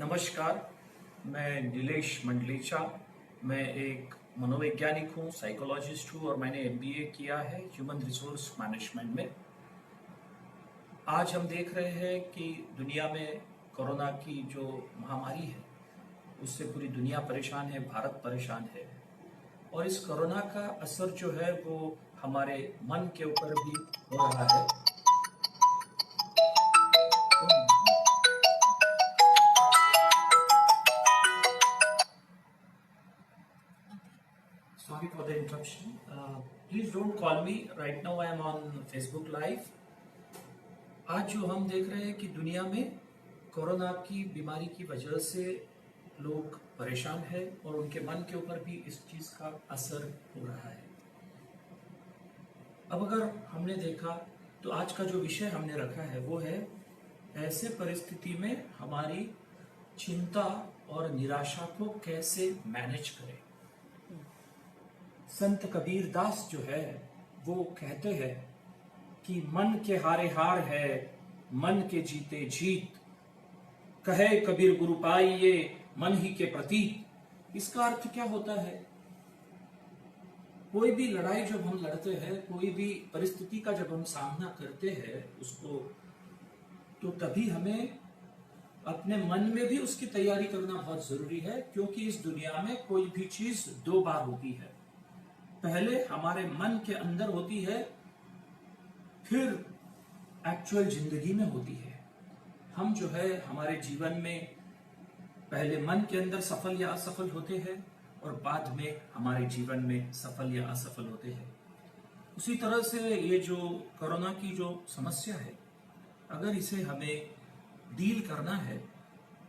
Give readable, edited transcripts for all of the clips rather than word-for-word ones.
नमस्कार, मैं नीलेश मंडलीचा। मैं एक मनोवैज्ञानिक हूँ, साइकोलॉजिस्ट हूँ और मैंने एमबीए किया है ह्यूमन रिसोर्स मैनेजमेंट में। आज हम देख रहे हैं कि दुनिया में कोरोना की जो महामारी है उससे पूरी दुनिया परेशान है, भारत परेशान है। और इस कोरोना का असर जो है वो हमारे मन के ऊपर भी हो रहा है। Sorry for the interruption. Please don't call me. Right now I am on Facebook Live. आज जो हम देख रहे हैं कि दुनिया में कोरोना की बीमारी की वजह से लोग परेशान हैं और उनके मन के ऊपर भी इस चीज का असर हो रहा है। अब अगर हमने देखा तो आज का जो विषय हमने रखा है वो है ऐसे परिस्थिति में हमारी चिंता और निराशा को कैसे मैनेज करें। संत कबीर दास जो है वो कहते हैं कि मन के हारे हार है, मन के जीते जीत, कहे कबीर गुरु पाइये मन ही के प्रतीक। इसका अर्थ क्या होता है? कोई भी लड़ाई जब हम लड़ते हैं, कोई भी परिस्थिति का जब हम सामना करते हैं उसको, तो तभी हमें अपने मन में भी उसकी तैयारी करना बहुत जरूरी है, क्योंकि इस दुनिया में कोई भी चीज दो बार होती है। पहले हमारे मन के अंदर होती है, फिर एक्चुअल जिंदगी में होती है। हम जो है हमारे जीवन में पहले मन के अंदर सफल या असफल होते हैं और बाद में हमारे जीवन में सफल या असफल होते हैं। उसी तरह से ये जो कोरोना की जो समस्या है, अगर इसे हमें डील करना है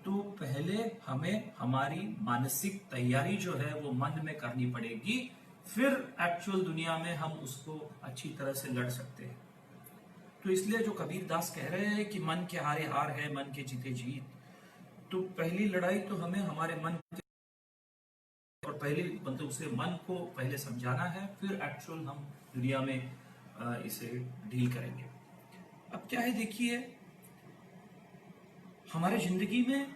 तो पहले हमें हमारी मानसिक तैयारी जो है वो मन में करनी पड़ेगी, फिर एक्चुअल दुनिया में हम उसको अच्छी तरह से लड़ सकते हैं। तो इसलिए जो कबीर दास कह रहे हैं कि मन के हारे हार है, मन के जीते जीत, तो पहली लड़ाई तो हमें हमारे मन के और पहले मतलब उसे मन को पहले समझाना है, फिर एक्चुअल हम दुनिया में इसे डील करेंगे। अब क्या है, देखिए हमारे जिंदगी में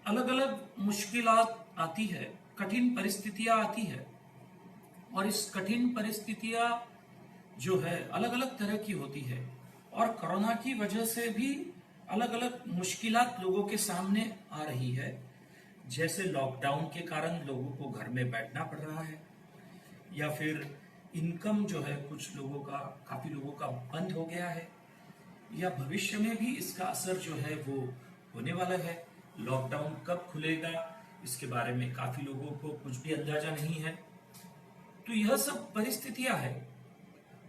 अलग अलग मुश्किलात आती है, कठिन परिस्थितियां आती है और इस कठिन परिस्थितियां जो है अलग अलग तरह की होती है और कोरोना की वजह से भी अलग अलग मुश्किलात लोगों के सामने आ रही है। जैसे लॉकडाउन के कारण लोगों को घर में बैठना पड़ रहा है, या फिर इनकम जो है कुछ लोगों का, काफी लोगों का बंद हो गया है, या भविष्य में भी इसका असर जो है वो होने वाला है। लॉकडाउन कब खुलेगा इसके बारे में काफी लोगों को कुछ भी अंदाजा नहीं है। तो यह सब परिस्थितियां है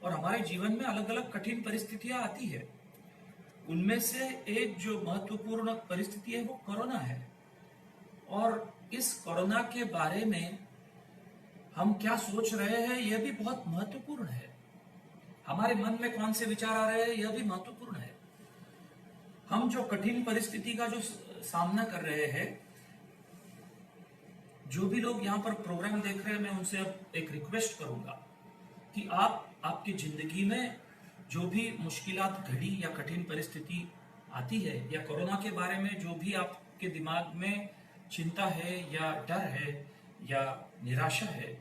और हमारे जीवन में अलग अलग कठिन परिस्थितियां आती है। उनमें से एक जो महत्वपूर्ण परिस्थिति है वो कोरोना है। और इस कोरोना के बारे में हम क्या सोच रहे हैं यह भी बहुत महत्वपूर्ण है। हमारे मन में कौन से विचार आ रहे हैं यह भी महत्वपूर्ण है। हम जो कठिन परिस्थिति का जो सामना कर रहे हैं, जो भी लोग यहाँ पर प्रोग्राम देख रहे हैं, मैं उनसे अब एक रिक्वेस्ट करूंगा कि आप आपकी जिंदगी में जो भी मुश्किलात घड़ी या कठिन परिस्थिति आती है, या कोरोना के बारे में जो भी आपके दिमाग में चिंता है या डर है या निराशा है,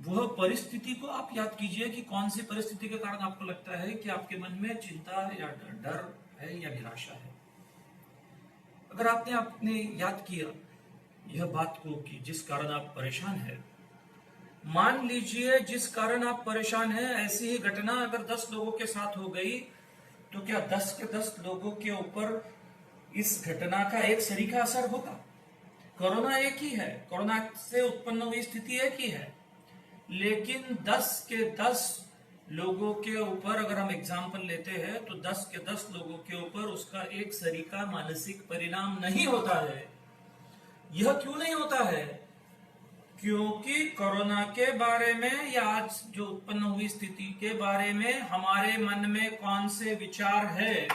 वह परिस्थिति को आप याद कीजिए कि कौन सी परिस्थिति के कारण आपको लगता है कि आपके मन में चिंता या डर है या निराशा है। अगर आपने याद किया यह बात को कि जिस कारण आप परेशान हैं, मान लीजिए जिस कारण आप परेशान हैं ऐसी ही घटना अगर 10 लोगों के साथ हो गई, तो क्या 10 के 10 लोगों के ऊपर इस घटना का एक सरीखा असर होगा? कोरोना एक ही है, कोरोना से उत्पन्न हुई स्थिति एक ही है, लेकिन 10 के 10 लोगों के ऊपर अगर हम एग्जाम्पल लेते हैं तो 10 के 10 लोगों के ऊपर उसका एक सरीखा मानसिक परिणाम नहीं होता है। यह क्यों नहीं होता है? क्योंकि कोरोना के बारे में या आज जो उत्पन्न हुई स्थिति के बारे में हमारे मन में कौन से विचार है,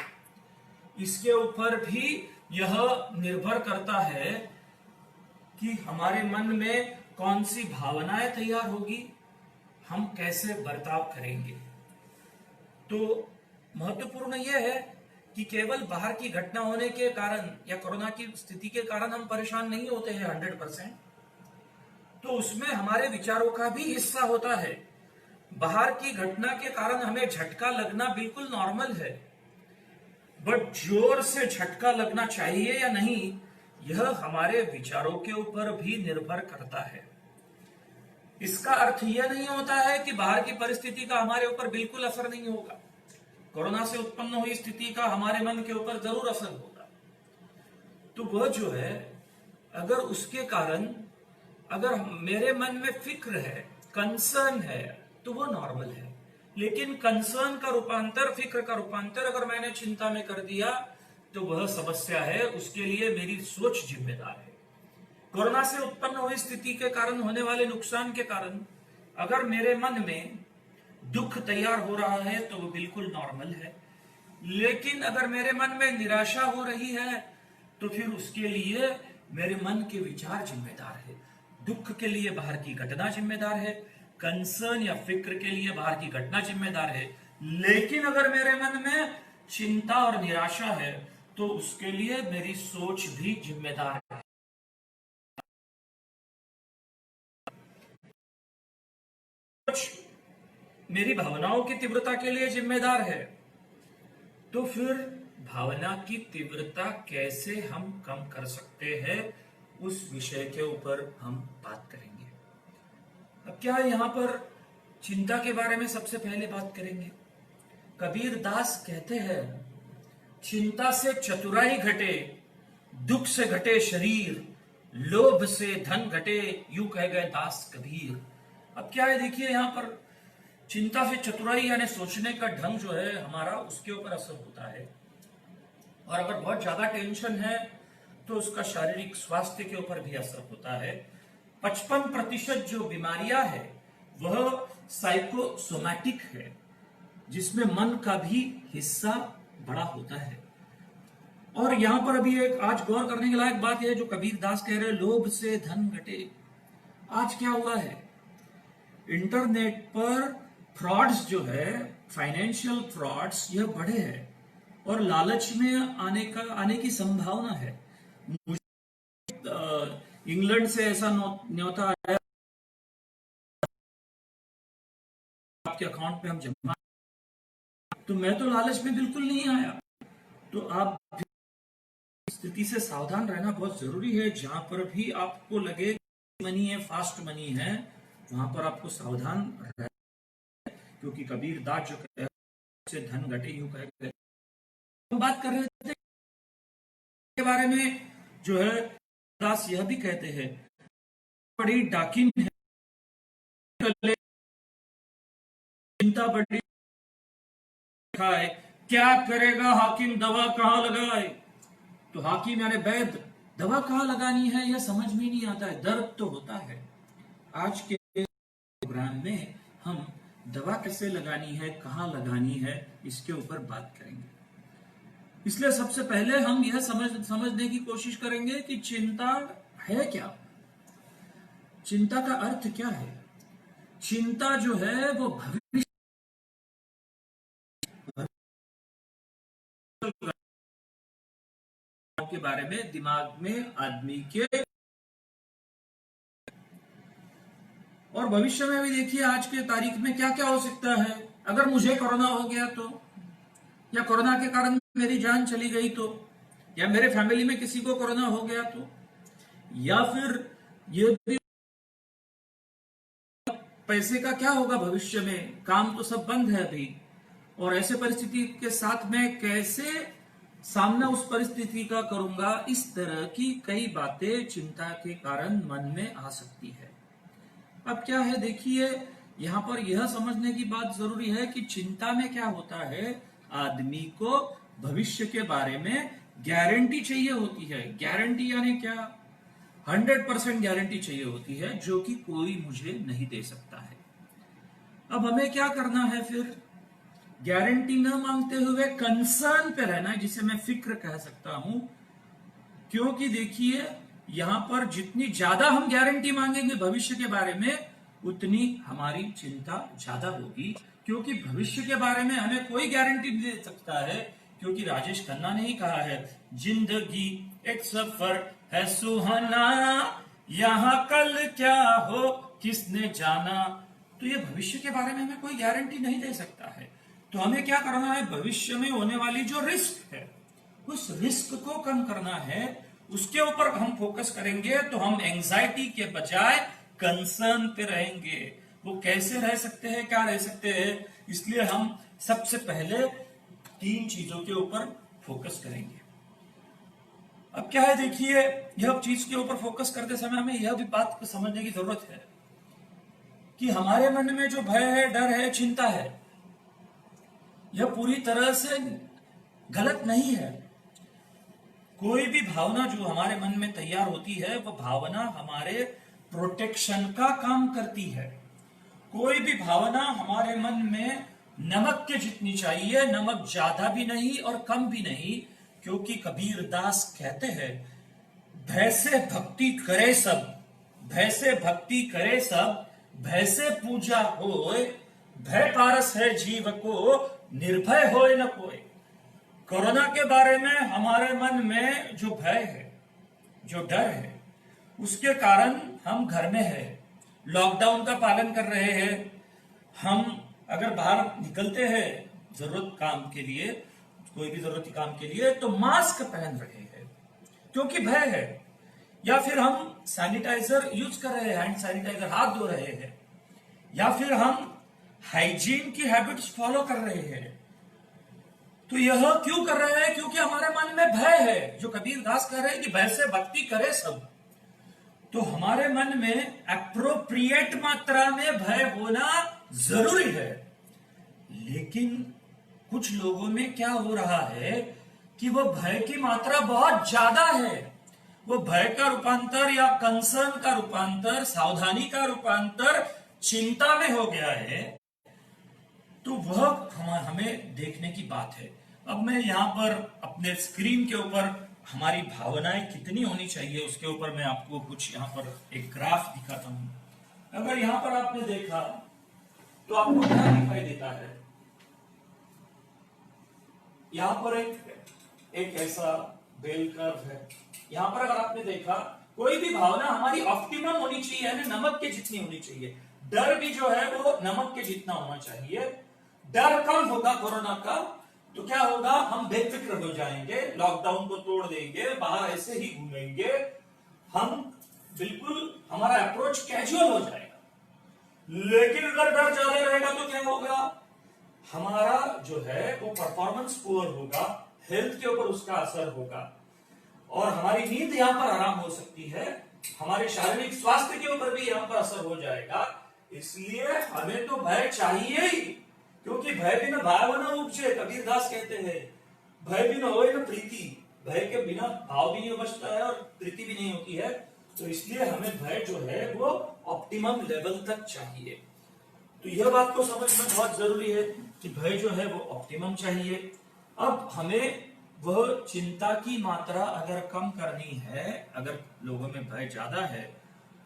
इसके ऊपर भी यह निर्भर करता है कि हमारे मन में कौन सी भावनाएं तैयार होगी, हम कैसे बर्ताव करेंगे। तो महत्वपूर्ण यह है कि केवल बाहर की घटना होने के कारण या कोरोना की स्थिति के कारण हम परेशान नहीं होते हैं 100%, तो उसमें हमारे विचारों का भी हिस्सा होता है। बाहर की घटना के कारण हमें झटका लगना बिल्कुल नॉर्मल है, बट जोर से झटका लगना चाहिए या नहीं, यह हमारे विचारों के ऊपर भी निर्भर करता है। इसका अर्थ यह नहीं होता है कि बाहर की परिस्थिति का हमारे ऊपर बिल्कुल असर नहीं होगा। कोरोना से उत्पन्न हुई स्थिति का हमारे मन के ऊपर जरूर असर होगा। तो वह जो है, अगर उसके कारण अगर मेरे मन में फिक्र है, कंसर्न है, तो वो नॉर्मल है। लेकिन कंसर्न का रूपांतर, फिक्र का रूपांतर अगर मैंने चिंता में कर दिया, तो वह समस्या है। उसके लिए मेरी सोच जिम्मेदार है। कोरोना से उत्पन्न हुई स्थिति के कारण होने वाले नुकसान के कारण अगर मेरे मन में दुख तैयार हो रहा है, तो वो बिल्कुल नॉर्मल है। लेकिन अगर मेरे मन में निराशा हो रही है, तो फिर उसके लिए मेरे मन के विचार जिम्मेदार है। दुख के लिए बाहर की घटना जिम्मेदार है, कंसर्न या फिक्र के लिए बाहर की घटना जिम्मेदार है। लेकिन अगर मेरे मन में चिंता और निराशा है, तो उसके लिए मेरी सोच भी जिम्मेदार है। मेरी भावनाओं की तीव्रता के लिए जिम्मेदार है। तो फिर भावना की तीव्रता कैसे हम कम कर सकते हैं, उस विषय के ऊपर हम बात करेंगे। अब क्या यहां पर चिंता के बारे में सबसे पहले बात करेंगे। कबीर दास कहते हैं, चिंता से चतुराई घटे, दुख से घटे शरीर, लोभ से धन घटे, यूं कह गए दास कबीर। अब क्या है, देखिए यहां पर चिंता से चतुराई यानी सोचने का ढंग जो है हमारा, उसके ऊपर असर होता है। और अगर बहुत ज्यादा टेंशन है, तो उसका शारीरिक स्वास्थ्य के ऊपर भी असर होता है। 55% जो बीमारियां है वह साइकोसोमैटिक है, जिसमें मन का भी हिस्सा बड़ा होता है। और यहां पर अभी एक आज गौर करने के लायक बात यह है, जो कबीर दास कह रहे हैं, लोभ से धन घटे। आज क्या हुआ है, इंटरनेट पर फ्रॉड्स जो है, फाइनेंशियल फ्रॉड्स, यह बढ़े हैं और लालच में आने की संभावना है। इंग्लैंड से ऐसा न्योता आया, आपके अकाउंट में हम जमा, तो मैं तो लालच में बिल्कुल नहीं आया। तो आप स्थिति से सावधान रहना बहुत जरूरी है। जहां पर भी आपको लगे मनी है, फास्ट मनी है, वहां पर आपको सावधान रहना, क्योंकि कबीर दास जो कहते हैं, से धन घटे, यूं कहते हैं। हम बात कर रहे थे के बारे में, जो है दास यह भी कहते हैं, बड़ी डाकिन है, चिंता बड़ी खाए, क्या करेगा हाकिम दवा कहां लगाए। तो हाकिम यानी वैद्य, दवा कहां लगानी है यह समझ में नहीं आता है, दर्द तो होता है। आज के प्रोग्राम में हम दवा कैसे लगानी है, कहां लगानी है, इसके ऊपर बात करेंगे। इसलिए सबसे पहले हम यह समझने की कोशिश करेंगे कि चिंता है क्या, चिंता का अर्थ क्या है। चिंता जो है वो भविष्य के बारे में, दिमाग में आदमी के, और भविष्य में भी देखिए आज के तारीख में क्या क्या हो सकता है। अगर मुझे कोरोना हो गया तो, या कोरोना के कारण मेरी जान चली गई तो, या मेरे फैमिली में किसी को कोरोना हो गया तो, या फिर ये भी पैसे का क्या होगा भविष्य में, काम तो सब बंद है अभी। और ऐसे परिस्थिति के साथ मैं कैसे सामना उस परिस्थिति का करूंगा, इस तरह की कई बातें चिंता के कारण मन में आ सकती है। अब क्या है, देखिए यहां पर यह समझने की बात जरूरी है कि चिंता में क्या होता है, आदमी को भविष्य के बारे में गारंटी चाहिए होती है। गारंटी यानी क्या, 100% गारंटी चाहिए होती है, जो कि कोई मुझे नहीं दे सकता है। अब हमें क्या करना है फिर, गारंटी न मांगते हुए कंसर्न पे रहना है, जिसे मैं फिक्र कह सकता हूं। क्योंकि देखिए यहां पर जितनी ज्यादा हम गारंटी मांगेंगे भविष्य के बारे में, उतनी हमारी चिंता ज्यादा होगी। क्योंकि भविष्य के बारे में हमें कोई गारंटी नहीं दे सकता है, क्योंकि राजेश खन्ना ने ही कहा है, जिंदगी एक सफर है सुहाना, यहाँ कल क्या हो किसने जाना। तो ये भविष्य के बारे में हमें कोई गारंटी नहीं दे सकता है। तो हमें क्या करना है, भविष्य में होने वाली जो रिस्क है उस रिस्क को कम करना है, उसके ऊपर हम फोकस करेंगे तो हम एंजाइटी के बजाय कंसर्न पे रहेंगे। वो कैसे रह सकते हैं, क्या रह सकते हैं, इसलिए हम सबसे पहले 3 चीजों के ऊपर फोकस करेंगे। अब क्या है, देखिए, यह चीज के ऊपर फोकस करते समय हमें यह भी बात को समझने की जरूरत है कि हमारे मन में जो भय है, डर है, चिंता है, यह पूरी तरह से गलत नहीं है। कोई भी भावना जो हमारे मन में तैयार होती है, वह भावना हमारे प्रोटेक्शन का काम करती है। कोई भी भावना हमारे मन में नमक के जितनी चाहिए, नमक ज्यादा भी नहीं और कम भी नहीं, क्योंकि कबीर दास कहते हैं, भय से भक्ति करे सब, भय से भक्ति करे सब, भय से पूजा होए, भय पारस है जीव को, निर्भय होए न कोई। कोरोना के बारे में हमारे मन में जो भय है, जो डर है, उसके कारण हम घर में हैं, लॉकडाउन का पालन कर रहे हैं। हम अगर बाहर निकलते हैं जरूरत काम के लिए, कोई भी जरूरती काम के लिए, तो मास्क पहन रहे हैं क्योंकि भय है, या फिर हम सैनिटाइजर यूज कर रहे हैं, हैंड सैनिटाइजर, हाथ धो रहे हैं, या फिर हम हाइजीन की हैबिट्स फॉलो कर रहे हैं। तो यह क्यों कर रहे हैं, क्योंकि हमारे मन में भय है, जो कबीर दास कह रहे हैं कि भय से भक्ति करे सब। तो हमारे मन में एप्रोप्रिएट मात्रा में भय होना जरूरी है। लेकिन कुछ लोगों में क्या हो रहा है कि वो भय की मात्रा बहुत ज्यादा है, वो भय का रूपांतर या कंसर्न का रूपांतर, सावधानी का रूपांतर चिंता में हो गया है। तो वह हमें देखने की बात है। अब मैं यहां पर अपने स्क्रीन के ऊपर हमारी भावनाएं कितनी होनी चाहिए उसके ऊपर मैं आपको कुछ यहां पर एक ग्राफ दिखाता हूं। अगर यहां पर आपने देखा तो आपको क्या दिखाई देता है, यहां पर एक ऐसा बेल कर्व है। यहां पर अगर आपने देखा, कोई भी भावना हमारी ऑप्टिमम होनी चाहिए, यानी नमक के जितनी होनी चाहिए। डर भी जो है वो नमक के जितना होना चाहिए। डर कम होगा कोरोना का तो क्या होगा, हम बेफिक्र हो जाएंगे, लॉकडाउन को तोड़ देंगे, बाहर ऐसे ही घूमेंगे, हम बिल्कुल, हमारा अप्रोच कैजुअल हो जाएगा। लेकिन अगर डर ज्यादा रहेगा तो क्या होगा, हमारा जो है वो परफॉर्मेंस पुअर होगा, हेल्थ के ऊपर उसका असर होगा, और हमारी नींद यहां पर आराम हो सकती है, हमारे शारीरिक स्वास्थ्य के ऊपर भी यहां पर असर हो जाएगा। इसलिए हमें तो भय चाहिए ही, क्योंकि भय बिना भाव न उपजे, कबीर दास कहते हैं, भय बिना होए न प्रीति, भय के बिना भाव भी नहीं उपजता है और प्रीति भी नहीं होती है। तो इसलिए हमें भय जो है वो ऑप्टिमम लेवल तक चाहिए। तो यह बात को समझना बहुत जरूरी है कि भय जो है वो ऑप्टिमम चाहिए। अब हमें वह चिंता की मात्रा अगर कम करनी है, अगर लोगों में भय ज्यादा है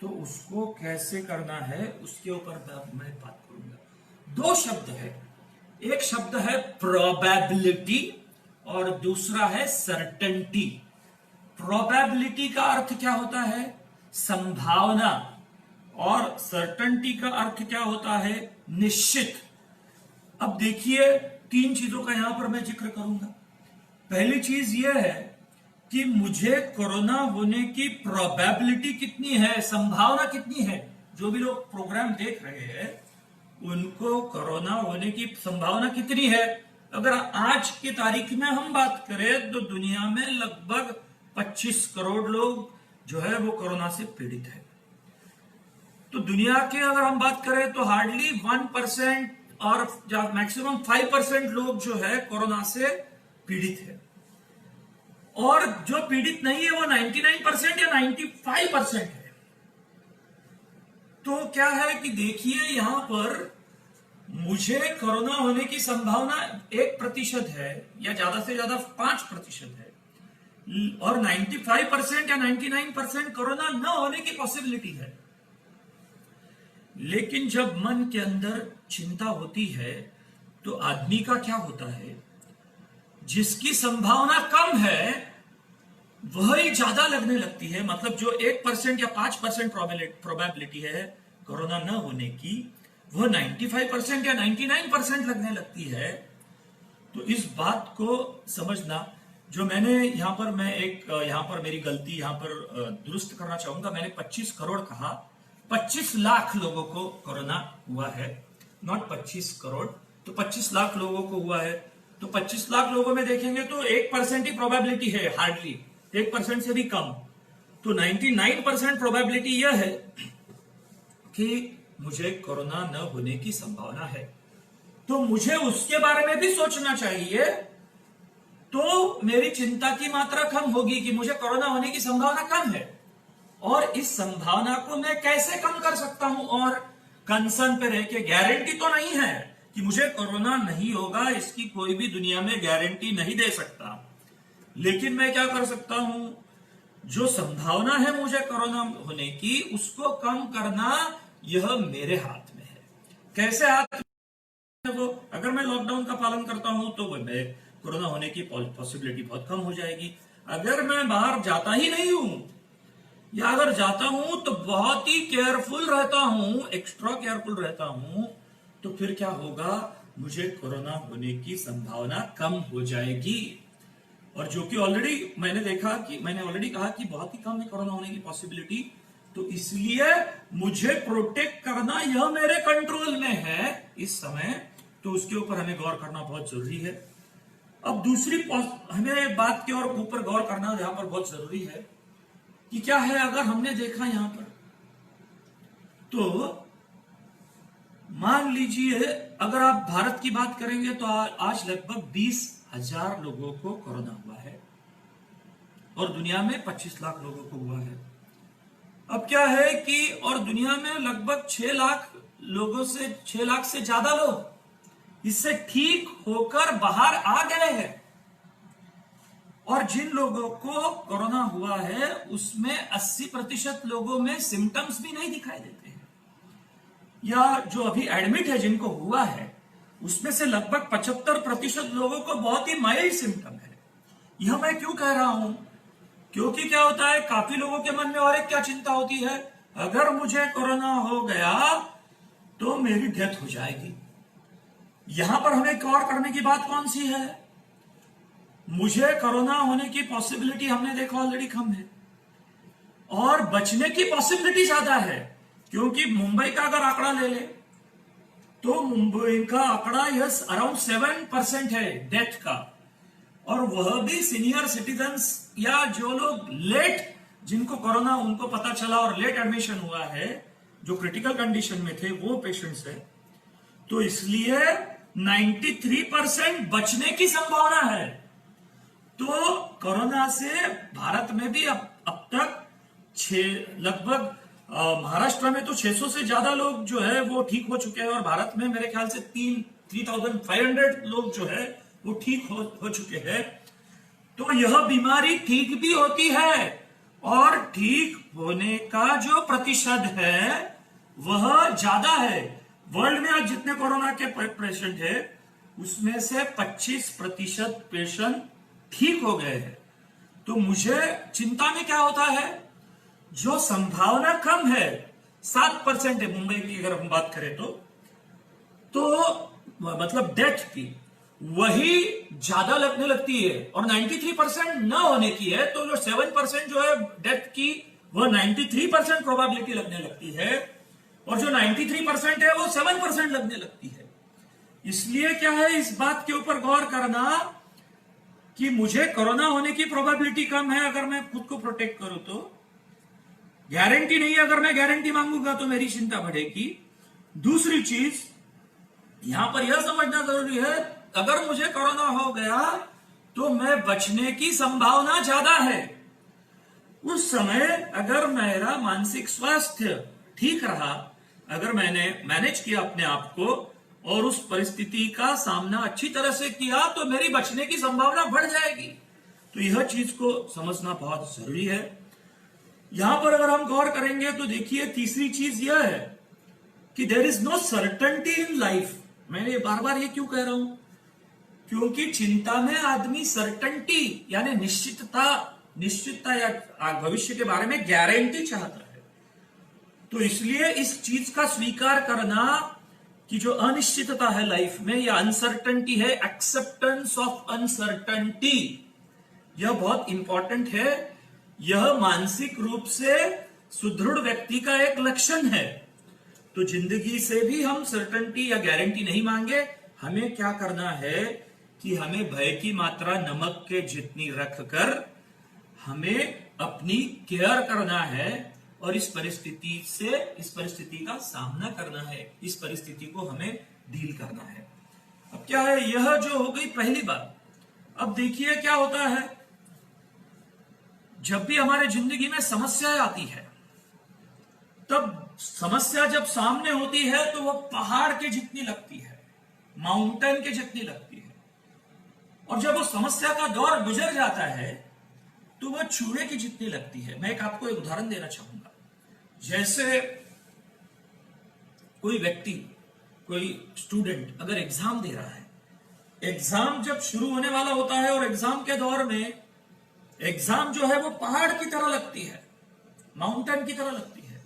तो उसको कैसे करना है उसके ऊपर मैं बात करूंगा। 2 शब्द है, एक शब्द है प्रोबेबिलिटी और दूसरा है सर्टेनिटी। प्रोबेबिलिटी का अर्थ क्या होता है, संभावना, और सर्टेनिटी का अर्थ क्या होता है, निश्चित। अब देखिए 3 चीजों का यहां पर मैं जिक्र करूंगा। पहली चीज यह है कि मुझे कोरोना होने की प्रोबेबिलिटी कितनी है, संभावना कितनी है। जो भी लोग प्रोग्राम देख रहे हैं उनको कोरोना होने की संभावना कितनी है। अगर आज की तारीख में हम बात करें तो दुनिया में लगभग 25 करोड़ लोग जो है वो कोरोना से पीड़ित है। तो दुनिया के अगर हम बात करें तो हार्डली 1% और मैक्सिमम 5% लोग जो है कोरोना से पीड़ित है, और जो पीड़ित नहीं है वो 99% या 95% है। तो क्या है कि देखिए यहां पर मुझे कोरोना होने की संभावना 1% है या ज्यादा से ज्यादा 5% है, और 95% या 99% कोरोना न होने की पॉसिबिलिटी है। लेकिन जब मन के अंदर चिंता होती है तो आदमी का क्या होता है, जिसकी संभावना कम है वह ही ज्यादा लगने लगती है। मतलब जो 1% या 5% प्रोबेबिलिटी है कोरोना न होने की, वह 95% या 99% लगने लगती है। तो इस बात को समझना, जो मैंने यहां पर मेरी गलती यहां पर दुरुस्त करना चाहूंगा। मैंने 25 करोड़ कहा, 25 लाख लोगों को कोरोना हुआ है, नॉट 25 करोड़। तो 25 लाख लोगों को हुआ है, तो 25 लाख लोगों में देखेंगे तो 1% ही प्रोबेबिलिटी है, हार्डली 1% से भी कम। तो 99% प्रोबेबिलिटी यह है कि मुझे कोरोना न होने की संभावना है। तो मुझे उसके बारे में भी सोचना चाहिए, तो मेरी चिंता की मात्रा कम होगी कि मुझे कोरोना होने की संभावना कम है, और इस संभावना को मैं कैसे कम कर सकता हूं। और कंसर्न पे रह के, गारंटी तो नहीं है कि मुझे कोरोना नहीं होगा, इसकी कोई भी दुनिया में गारंटी नहीं दे सकता, लेकिन मैं क्या कर सकता हूं, जो संभावना है मुझे कोरोना होने की उसको कम करना, यह मेरे हाथ में है। कैसे हाथ में? वो अगर मैं लॉकडाउन का पालन करता हूं तो मैं कोरोना होने की पॉसिबिलिटी बहुत कम हो जाएगी। अगर मैं बाहर जाता ही नहीं हूं, या अगर जाता हूं तो बहुत ही केयरफुल रहता हूं, एक्स्ट्रा केयरफुल रहता हूं, तो फिर क्या होगा, मुझे कोरोना होने की संभावना कम हो जाएगी। और जो कि मैंने ऑलरेडी कहा कि बहुत ही कम है कोरोना होने की पॉसिबिलिटी। तो इसलिए मुझे प्रोटेक्ट करना यह मेरे कंट्रोल में है इस समय, तो उसके ऊपर हमें गौर करना बहुत जरूरी है। अब दूसरी हमें बात के और ऊपर गौर करना यहां पर बहुत जरूरी है कि क्या है, अगर हमने देखा यहां पर, तो मान लीजिए अगर आप भारत की बात करेंगे तो आज लगभग 20,000 लोगों को कोरोना हुआ है, और दुनिया में 25 लाख लोगों को हुआ है। अब क्या है कि और दुनिया में लगभग 6 लाख से ज्यादा लोग इससे ठीक होकर बाहर आ गए हैं। और जिन लोगों को कोरोना हुआ है उसमें 80% लोगों में सिम्टम्स भी नहीं दिखाई देते हैं, या जो अभी एडमिट है जिनको हुआ है उसमें से लगभग 75% लोगों को बहुत ही माइल्ड सिम्टम है। यह मैं क्यों कह रहा हूं, क्योंकि क्या होता है, काफी लोगों के मन में और एक क्या चिंता होती है, अगर मुझे कोरोना हो गया तो मेरी डेथ हो जाएगी। यहां पर हमें गौर करने की बात कौन सी है, मुझे कोरोना होने की पॉसिबिलिटी हमने देखा ऑलरेडी कम है, और बचने की पॉसिबिलिटी ज्यादा है। क्योंकि मुंबई का अगर आंकड़ा ले ले तो मुंबई का आंकड़ा यह अराउंड 7% है डेथ का, और वह भी सीनियर सिटीजन्स या जो लोग लेट, जिनको कोरोना उनको पता चला और लेट एडमिशन हुआ है, जो क्रिटिकल कंडीशन में थे, वो पेशेंट्स है। तो इसलिए 93% बचने की संभावना है। तो कोरोना से भारत में भी अब तक लगभग महाराष्ट्र में तो 600 से ज्यादा लोग जो है वो ठीक हो चुके हैं, और भारत में मेरे ख्याल से 3,500 लोग जो है वो ठीक हो चुके हैं। तो यह बीमारी ठीक भी होती है, और ठीक होने का जो प्रतिशत है वह ज्यादा है। वर्ल्ड में आज जितने कोरोना के पेशेंट है उसमें से 25% पेशेंट ठीक हो गए हैं। तो मुझे चिंता में क्या होता है, जो संभावना कम है, 7% है मुंबई की अगर हम बात करें तो मतलब डेथ की, वही ज्यादा लगने लगती है। और 93% न होने की है, तो जो 7% जो है डेथ की, वह 93% प्रोबेबिलिटी लगने लगती है, और जो 93% है वो 7% लगने लगती है। इसलिए क्या है, इस बात के ऊपर गौर करना कि मुझे कोरोना होने की प्रोबेबिलिटी कम है अगर मैं खुद को प्रोटेक्ट करूं तो, गारंटी नहीं है, अगर मैं गारंटी मांगूंगा तो मेरी चिंता बढ़ेगी। दूसरी चीज यहां पर यह समझना जरूरी है, अगर मुझे कोरोना हो गया तो मैं बचने की संभावना ज्यादा है। उस समय अगर मेरा मानसिक स्वास्थ्य ठीक रहा, अगर मैंने मैनेज किया अपने आप को और उस परिस्थिति का सामना अच्छी तरह से किया, तो मेरी बचने की संभावना बढ़ जाएगी। तो यह चीज को समझना बहुत जरूरी है। यहां पर अगर हम गौर करेंगे तो देखिए, तीसरी चीज यह है कि there is no certainty in life. मैं ये बार बार ये क्यों कह रहा हूं क्योंकि चिंता में आदमी सर्टेनिटी यानी निश्चितता या भविष्य के बारे में गारंटी चाहता है। तो इसलिए इस चीज का स्वीकार करना कि जो अनिश्चितता है लाइफ में या अनसर्टेनिटी है, एक्सेप्टेंस ऑफ अनसर्टेनिटी, यह बहुत इंपॉर्टेंट है। यह मानसिक रूप से सुदृढ़ व्यक्ति का एक लक्षण है। तो जिंदगी से भी हम सर्टेनिटी या गारंटी नहीं मांगे। हमें क्या करना है कि हमें भय की मात्रा नमक के जितनी रखकर हमें अपनी केयर करना है और इस परिस्थिति का सामना करना है, इस परिस्थिति को हमें डील करना है। अब क्या है, यह जो हो गई पहली बात। अब देखिए क्या होता है, जब भी हमारे जिंदगी में समस्याएं आती है, तब समस्या जब सामने होती है तो वह पहाड़ के जितनी लगती है, माउंटेन के जितनी लगती है, और जब वो समस्या का दौर गुजर जाता है तो वह चूहे की जितनी लगती है। मैं आपको एक उदाहरण देना चाहूंगा। जैसे कोई व्यक्ति, कोई स्टूडेंट अगर एग्जाम दे रहा है, एग्जाम जब शुरू होने वाला होता है और एग्जाम के दौर में एग्जाम जो है वो पहाड़ की तरह लगती है, माउंटेन की तरह लगती है।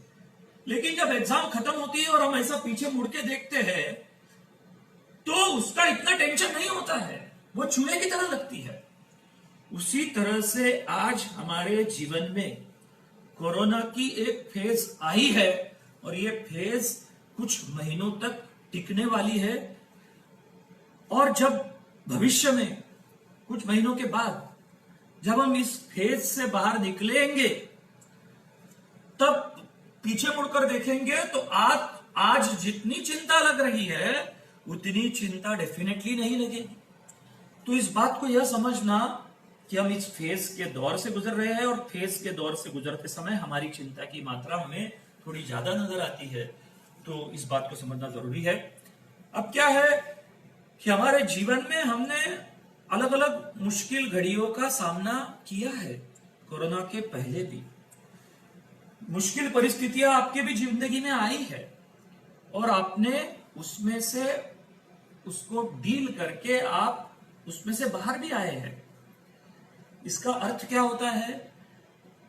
लेकिन जब एग्जाम खत्म होती है और हम ऐसा पीछे मुड़ के देखते हैं तो उसका इतना टेंशन नहीं होता है, वो चूहे की तरह लगती है। उसी तरह से आज हमारे जीवन में कोरोना की एक फेज आई है और ये फेज कुछ महीनों तक टिकने वाली है। और जब भविष्य में कुछ महीनों के बाद जब हम इस फेज से बाहर निकलेंगे, तब पीछे मुड़कर देखेंगे तो आज जितनी चिंता लग रही है उतनी चिंता डेफिनेटली नहीं लगेगी। तो इस बात को यह समझना कि हम इस फेज के दौर से गुजर रहे हैं और फेज के दौर से गुजरते समय हमारी चिंता की मात्रा हमें थोड़ी ज्यादा नजर आती है, तो इस बात को समझना जरूरी है। अब क्या है कि हमारे जीवन में हमने अलग अलग मुश्किल घड़ियों का सामना किया है। कोरोना के पहले भी मुश्किल परिस्थितियां आपके भी जिंदगी में आई है और आपने उसमें से उसको डील करके आप उसमें से बाहर भी आए हैं। इसका अर्थ क्या होता है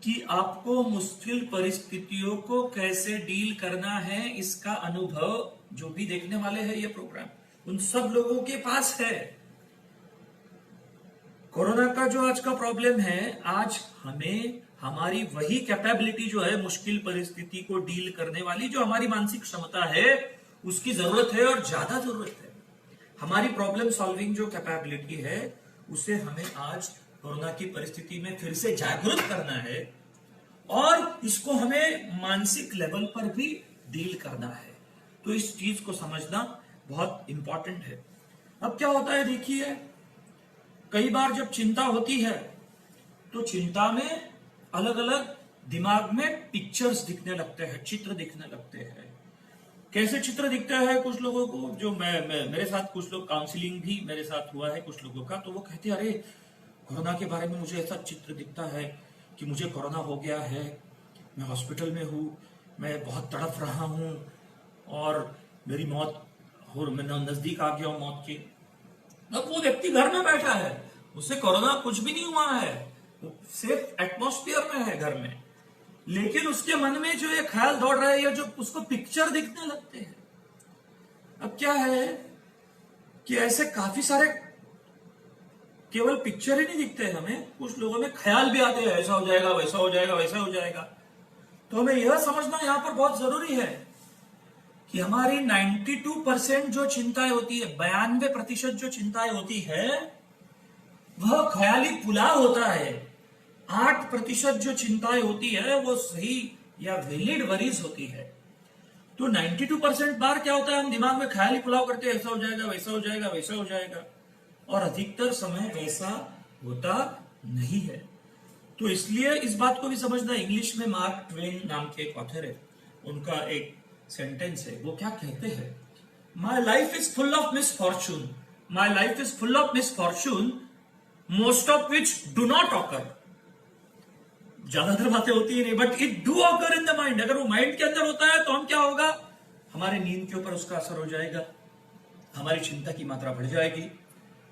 कि आपको मुश्किल परिस्थितियों को कैसे डील करना है, इसका अनुभव जो भी देखने वाले हैं ये प्रोग्राम, उन सब लोगों के पास है। कोरोना का जो आज का प्रॉब्लम है, आज हमें हमारी वही कैपेबिलिटी जो है मुश्किल परिस्थिति को डील करने वाली, जो हमारी मानसिक क्षमता है उसकी जरूरत है और ज्यादा जरूरत है। हमारी प्रॉब्लम सॉल्विंग जो कैपेबिलिटी है उसे हमें आज कोरोना की परिस्थिति में फिर से जागरूक करना है और इसको हमें मानसिक लेवल पर भी डील करना है। तो इस चीज को समझना बहुत इंपॉर्टेंट है। अब क्या होता है, देखिए कई बार जब चिंता होती है तो चिंता में अलग अलग दिमाग में पिक्चर्स दिखने लगते हैं, चित्र दिखने लगते हैं। कैसे चित्र दिखते हैं कुछ लोगों को, जो मेरे साथ कुछ लोग, काउंसलिंग भी मेरे साथ हुआ है कुछ लोगों का, तो वो कहते हैं अरे कोरोना के बारे में मुझे ऐसा चित्र दिखता है कि मुझे कोरोना हो गया है, मैं हॉस्पिटल में हूँ, मैं बहुत तड़प रहा हूँ और मेरी मौत हो, मैं नजदीक आ गया हूँ मौत के। अब वो व्यक्ति घर में बैठा है, उससे कोरोना कुछ भी नहीं हुआ है, सेफ एटमॉस्फेयर में है घर में, लेकिन उसके मन में जो ये ख्याल दौड़ रहा है या जो उसको पिक्चर दिखने लगते हैं। अब क्या है कि ऐसे काफी सारे केवल पिक्चर ही नहीं दिखते हैं हमें, कुछ लोगों में ख्याल भी आते हैं, ऐसा हो जाएगा, वैसा हो जाएगा, वैसा हो जाएगा। तो हमें यह समझना यहां पर बहुत जरूरी है कि हमारी 92% जो चिंताएं होती है, 92% जो चिंताएं होती है वह ख्याली पुलाव होता है। 8% जो चिंताएं होती है वो सही या वैलिड वरीज होती है। तो 92% बार क्या होता है, हम दिमाग में ख्याली पुलाव करते हैं, ऐसा हो जाएगा, वैसा हो जाएगा, वैसा हो जाएगा, और अधिकतर समय वैसा होता नहीं है। तो इसलिए इस बात को भी समझना। इंग्लिश में मार्क ट्वेन नाम के एक ऑथर है, उनका एक सेंटेंस है, वो क्या कहते हैं, my life is full of misfortune, my life is full of misfortune, most of which do not occur. ज्यादातर बातें होती है नहीं, but it do occur in the mind. अगर वो माइंड के अंदर होता है तो हम क्या होगा, हमारे नींद के ऊपर उसका असर हो जाएगा, हमारी चिंता की मात्रा बढ़ जाएगी,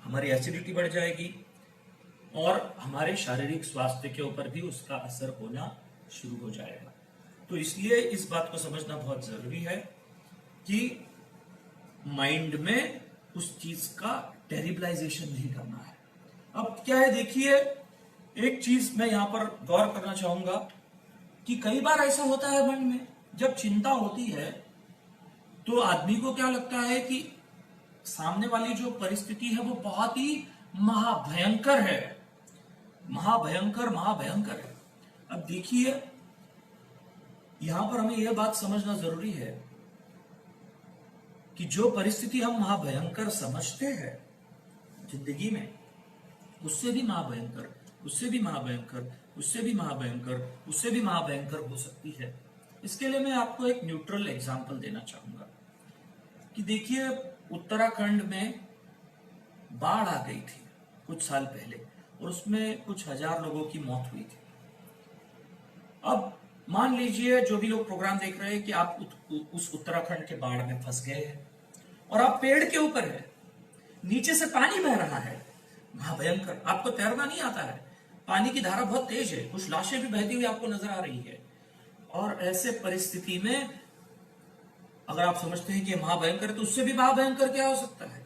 हमारी एसिडिटी बढ़ जाएगी और हमारे शारीरिक स्वास्थ्य के ऊपर भी उसका असर होना शुरू हो जाएगा। तो इसलिए इस बात को समझना बहुत जरूरी है कि माइंड में उस चीज का टेरिबलाइजेशन नहीं करना है। अब क्या है, देखिए एक चीज मैं यहां पर गौर करना चाहूंगा कि कई बार ऐसा होता है मन में जब चिंता होती है तो आदमी को क्या लगता है कि सामने वाली जो परिस्थिति है वो बहुत ही महाभयंकर है, महाभयंकर महाभयंकर है। अब देखिए यहां पर हमें यह बात समझना जरूरी है कि जो परिस्थिति हम महाभयंकर समझते हैं जिंदगी में, उससे भी महाभयंकर, उससे भी महाभयंकर, उससे भी महाभयंकर, उससे भी महाभयंकर हो सकती है। इसके लिए मैं आपको एक न्यूट्रल एग्जांपल देना चाहूंगा कि देखिए उत्तराखंड में बाढ़ आ गई थी कुछ साल पहले और उसमें कुछ हजार लोगों की मौत हुई थी। अब मान लीजिए जो भी लोग प्रोग्राम देख रहे हैं कि आप उस उत्तराखंड के बाढ़ में फंस गए हैं और आप पेड़ के ऊपर है, नीचे से पानी बह रहा है, महाभयंकर, आपको तैरना नहीं आता है, पानी की धारा बहुत तेज है, कुछ लाशें भी बहती हुई आपको नजर आ रही है। और ऐसे परिस्थिति में अगर आप समझते हैं कि महाभयंकर है तो उससे भी महाभयंकर क्या हो सकता है,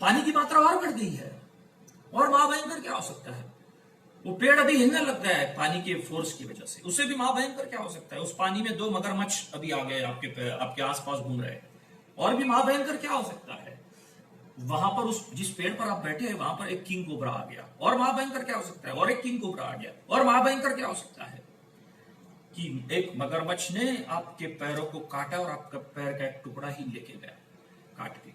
पानी की मात्रा और बढ़ गई है और महाभयंकर क्या हो सकता है, वो पेड़ अभी हिलने लग गया है पानी के फोर्स की वजह से, उससे भी महाभयंकर क्या हो सकता है, उस पानी में 2 मगरमच्छ अभी आ गए आपके आसपास घूम रहे हैं, और भी महाभयंकर क्या हो सकता है। वहां पर उस जिस पेड़ पर आप बैठे हैं वहां पर एक किंग कोबरा आ गया, और महाभयंकर क्या हो सकता है, और एक किंग कोबरा आ गया, और महाभयंकर क्या हो सकता है कि एक मगरमच्छ ने आपके पैरों को काटा और आपका पैर का एक टुकड़ा ही लेके गया काट के,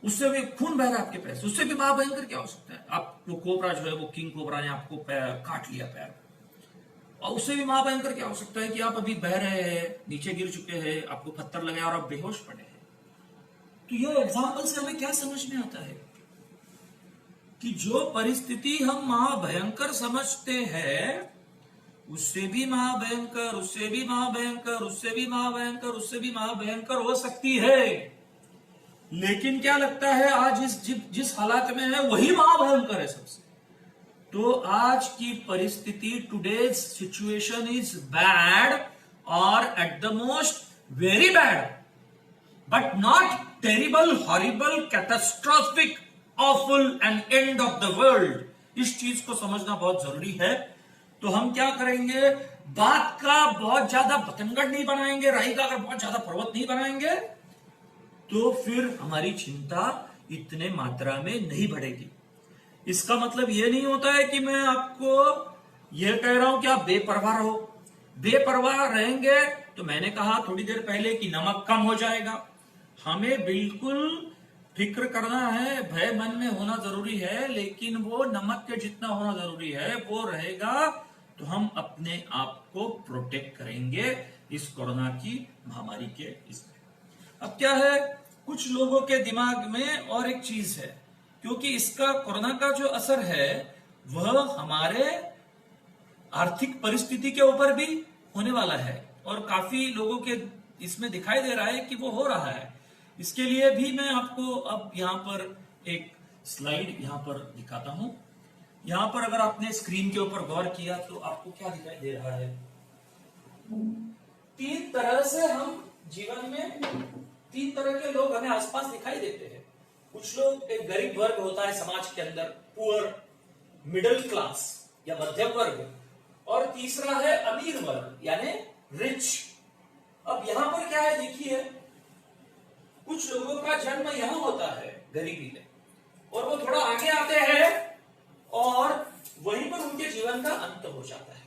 उससे भी खून बह रहा है आपके पैर से, उससे भी महाभयंकर क्या हो सकता है। आपको कोबरा जो है वो किंग कोबरा ने आपको काट लिया पैर, और उससे भी महाभयंकर क्या हो सकता है कि आप अभी बह रहे हैं, नीचे गिर चुके हैं, आपको पत्थर लगे और आप बेहोश पड़े हैं। तो यह एग्जाम्पल से हमें क्या समझ में आता है कि जो परिस्थिति हम महाभयंकर समझते हैं उससे भी महाभयंकर, उससे भी महाभयंकर, उससे भी महाभयंकर, उससे भी महाभयंकर हो सकती है। लेकिन क्या लगता है आज जिस हालात में है वही महाभयंकर है सबसे। तो आज की परिस्थिति, टुडेज सिचुएशन इज बैड और at the most very bad, but not terrible, horrible, catastrophic, awful and end of the world. इस चीज को समझना बहुत जरूरी है। तो हम क्या करेंगे, बात का बहुत ज्यादा बतंगड़ नहीं बनाएंगे, राई का अगर बहुत ज्यादा पर्वत नहीं बनाएंगे तो फिर हमारी चिंता इतने मात्रा में नहीं बढ़ेगी। इसका मतलब यह नहीं होता है कि मैं आपको यह कह रहा हूं कि आप बेपरवाह रहो। बेपरवाह रहेंगे तो मैंने कहा थोड़ी देर पहले कि नमक कम हो जाएगा। हमें बिल्कुल फिक्र करना है, भय मन में होना जरूरी है, लेकिन वो नमक के जितना होना जरूरी है वो रहेगा तो हम अपने आप को प्रोटेक्ट करेंगे इस कोरोना की महामारी के इसमें। अब क्या है, कुछ लोगों के दिमाग में और एक चीज है, क्योंकि इसका कोरोना का जो असर है वह हमारे आर्थिक परिस्थिति के ऊपर भी होने वाला है और काफी लोगों के इसमें दिखाई दे रहा है कि वो हो रहा है। इसके लिए भी मैं आपको अब यहां पर एक स्लाइड यहां पर दिखाता हूं। यहां पर अगर आपने स्क्रीन के ऊपर गौर किया तो आपको क्या दिखाई दे रहा है, 3 तरह से हम जीवन में 3 तरह के लोग हमें आसपास दिखाई देते हैं। कुछ लोग, एक गरीब वर्ग होता है समाज के अंदर, पुअर, मिडिल क्लास या मध्यम वर्ग, और तीसरा है अमीर वर्ग यानी रिच। अब यहां पर क्या है, देखिए कुछ लोगों का जन्म यहां होता है गरीबी में, और वो थोड़ा आगे आते हैं और वहीं पर उनके जीवन का अंत हो जाता है।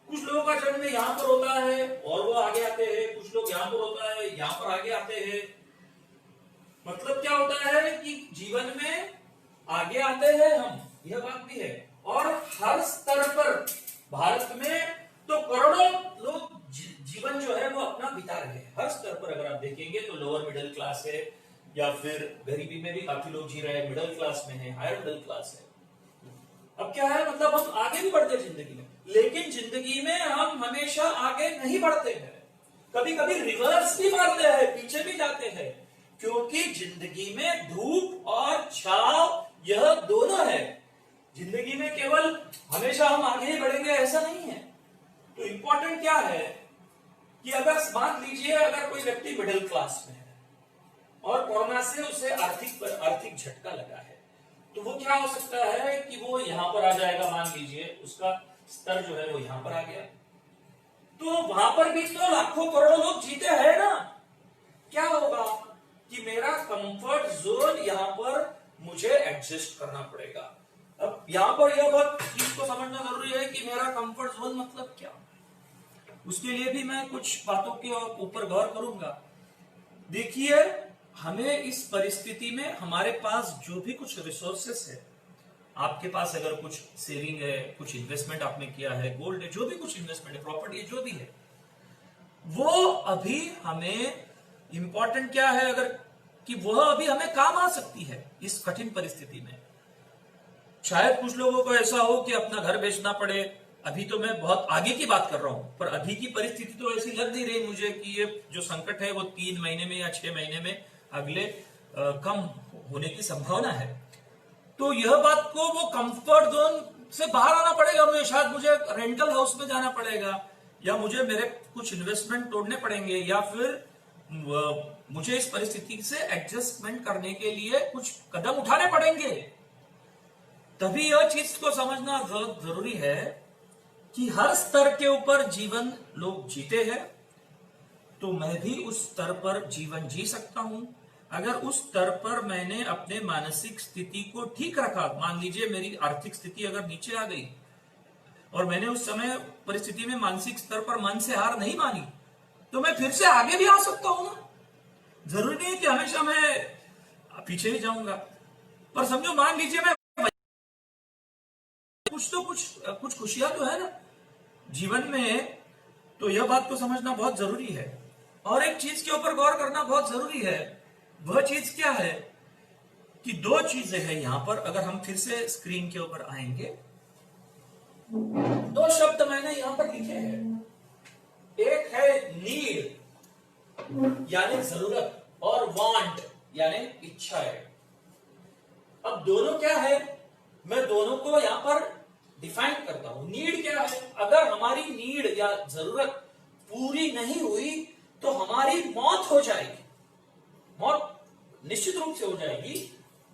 कुछ लोगों का जन्म यहां पर होता है और वो आगे आते हैं, कुछ लोग यहां पर होता है, यहां पर आगे आते हैं। मतलब क्या होता है कि जीवन में आगे आते हैं हम, यह बात भी है। और हर स्तर पर भारत में तो करोड़ों लोग जीवन जो है वो अपना बिता रहे हैं। हर स्तर पर अगर आप देखेंगे तो लोअर मिडिल क्लास है, या फिर गरीबी में भी काफी लोग जी रहे हैं, मिडिल क्लास में है, हायर मिडिल क्लास है। अब क्या है, मतलब हम आगे भी बढ़ते हैं जिंदगी में, लेकिन जिंदगी में हम हमेशा आगे नहीं बढ़ते हैं, कभी कभी रिवर्स भी मारते हैं, पीछे भी जाते हैं। क्योंकि जिंदगी में धूप और छाव यह दोनों है। जिंदगी में केवल हमेशा हम आगे ही बढ़ेंगे ऐसा नहीं है। तो इंपॉर्टेंट क्या है कि अगर मान लीजिए अगर कोई व्यक्ति मिडिल क्लास में है और कोरोना से उसे आर्थिक झटका लगा है, तो वो क्या हो सकता है कि वो यहां पर आ जाएगा। मान लीजिए उसका स्तर जो है वो यहां पर आ गया, तो वहां पर भी तो लाखों करोड़ों लोग जीते हैं ना। क्या होगा कि मेरा कंफर्ट जोन यहां पर मुझे एडजस्ट करना पड़ेगा। अब यहां पर यह बहुत चीज को समझना जरूरी है कि मेरा कंफर्ट जोन मतलब क्या। उसके लिए भी मैं कुछ बातों के ऊपर गौर करूंगा। देखिए, हमें इस परिस्थिति में हमारे पास जो भी कुछ रिसोर्सेस है, आपके पास अगर कुछ सेविंग है, कुछ इन्वेस्टमेंट आपने किया है, गोल्ड है, जो भी कुछ इन्वेस्टमेंट है, प्रॉपर्टी है, जो भी है, वो अभी हमें इंपॉर्टेंट क्या है अगर कि वह अभी हमें काम आ सकती है इस कठिन परिस्थिति में। शायद कुछ लोगों को ऐसा हो कि अपना घर बेचना पड़े। अभी तो मैं बहुत आगे की बात कर रहा हूं, पर अभी की परिस्थिति तो ऐसी लग नहीं रही मुझे कि ये जो संकट है वो 3 महीने में या 6 महीने में अगले कम होने की संभावना है। तो यह बात को वो कंफर्ट जोन से बाहर आना पड़ेगा। मुझे शायद मुझे रेंटल हाउस में जाना पड़ेगा, या मुझे मेरे कुछ इन्वेस्टमेंट तोड़ने पड़ेंगे, या फिर मुझे इस परिस्थिति से एडजस्टमेंट करने के लिए कुछ कदम उठाने पड़ेंगे। तभी यह चीज को समझना जरूरी है कि हर स्तर के ऊपर जीवन लोग जीते हैं, तो मैं भी उस स्तर पर जीवन जी सकता हूं अगर उस स्तर पर मैंने अपने मानसिक स्थिति को ठीक रखा। मान लीजिए मेरी आर्थिक स्थिति अगर नीचे आ गई और मैंने उस समय परिस्थिति में मानसिक स्तर पर मन से हार नहीं मानी, तो मैं फिर से आगे भी आ सकता हूं ना। जरूरी नहीं है कि हमेशा मैं पीछे ही जाऊंगा। पर समझो, मान लीजिए मैं कुछ खुशियां तो है ना जीवन में, तो यह बात को समझना बहुत जरूरी है। और एक चीज के ऊपर गौर करना बहुत जरूरी है। वह चीज क्या है कि 2 चीजें हैं यहां पर। अगर हम फिर से स्क्रीन के ऊपर आएंगे, 2 शब्द मैंने यहां पर लिखे हैं। एक है नीड यानी जरूरत, और वांट यानी इच्छा है। अब दोनों क्या है, मैं दोनों को यहां पर डिफाइन करता हूं। नीड क्या है, अगर हमारी नीड या जरूरत पूरी नहीं हुई तो हमारी मौत हो जाएगी, मौत निश्चित रूप से हो जाएगी।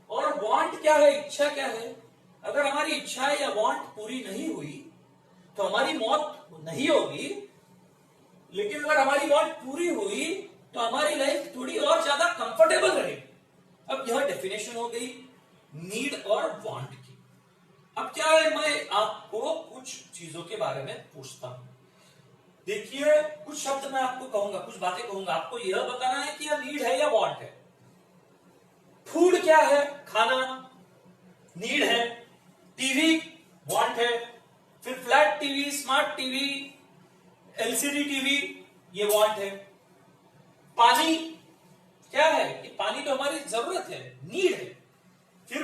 और वांट क्या है, इच्छा क्या है, अगर हमारी इच्छा या वांट पूरी नहीं हुई तो हमारी मौत नहीं होगी। लेकिन अगर हमारी वांट पूरी हुई तो हमारी लाइफ थोड़ी और ज्यादा कंफर्टेबल रहेगी। अब यह डेफिनेशन हो गई नीड और वांट की। अब क्या है, मैं आपको कुछ चीजों के बारे में पूछता हूं। देखिए, कुछ शब्द मैं आपको कहूंगा, कुछ बातें कहूंगा, आपको यह बताना है कि यह नीड है या वांट है। फूड क्या है, खाना, नीड है। टीवी वांट है। फिर flat TV, smart TV, LCD TV, ये वांट है। पानी क्या है, कि पानी तो हमारी जरूरत है, नीड है। फिर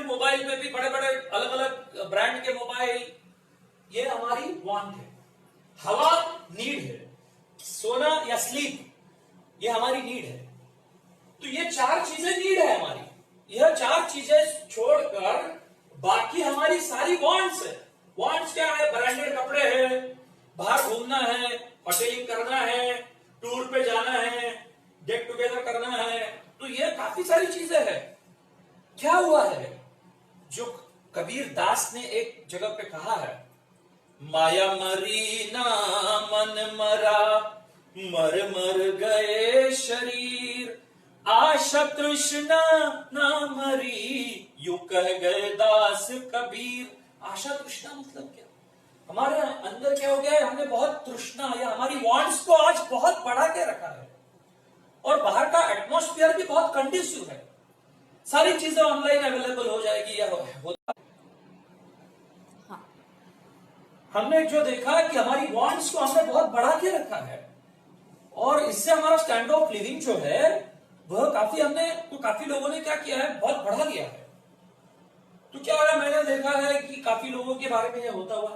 मोबाइल में भी बड़े बड़े अलग अलग ब्रांड के मोबाइल, ये हमारी वांट है। हवा नीड है। सोना या स्लीप, ये हमारी नीड है। तो ये 4 चीजें नीड है हमारी। यह 4 चीजें छोड़कर बाकी हमारी सारी वांट्स है। वांट्स क्या है, ब्रांडेड कपड़े हैं, बाहर घूमना है, होटलिंग करना है, टूर पे जाना है, गेट टुगेदर करना है। तो ये काफी सारी चीजें हैं। क्या हुआ है, जो कबीर दास ने एक जगह पे कहा है, माया मरी ना मन मरा, मर मर गए शरीर, आशा तृष्णा ना मरी, यू कह गए दास कबीर। आशा तृष्णा मतलब क्या, हमारे अंदर क्या हो गया है, हमने बहुत तृष्णा या हमारी वांट्स को आज बहुत बढ़ा के रखा है। और बाहर का एटमॉस्फेयर भी बहुत कंडीसिव है, सारी चीजें ऑनलाइन अवेलेबल हो जाएगी या हमने जो देखा कि हमारी वांट्स को हमने बहुत बढ़ा के रखा है, और इससे हमारा स्टैंडर्ड ऑफ लिविंग जो है वह काफी लोगों ने क्या किया है, बहुत बढ़ा लिया है। तो क्या है, मैंने देखा है कि काफी लोगों के बारे में यह होता हुआ।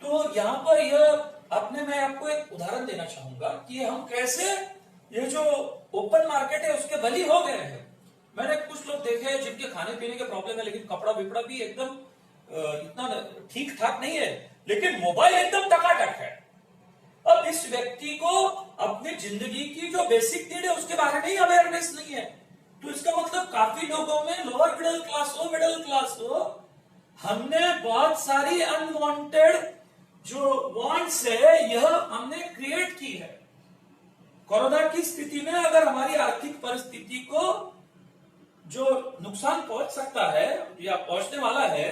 तो यहां पर मैं आपको एक उदाहरण देना चाहूंगा कि हम कैसे ये जो ओपन मार्केट है उसके बली हो गए हैं। मैंने कुछ लोग देखे हैं जिनके खाने पीने के प्रॉब्लम है, लेकिन कपड़ा विपड़ा भी एकदम इतना ठीक ठाक नहीं है, लेकिन मोबाइल एकदम टकाटक है। अब इस व्यक्ति को अपनी जिंदगी की जो बेसिक नीड है उसके बारे में ही अवेयरनेस नहीं है। तो इसका मतलब काफी लोगों में, लोअर मिडिल क्लास हो, मिडिल क्लास हो, हमने बहुत सारी अनवांटेड जो वांट्स है यह हमने क्रिएट की है। कोरोना की स्थिति में अगर हमारी आर्थिक परिस्थिति को जो नुकसान पहुंच सकता है या पहुंचने वाला है,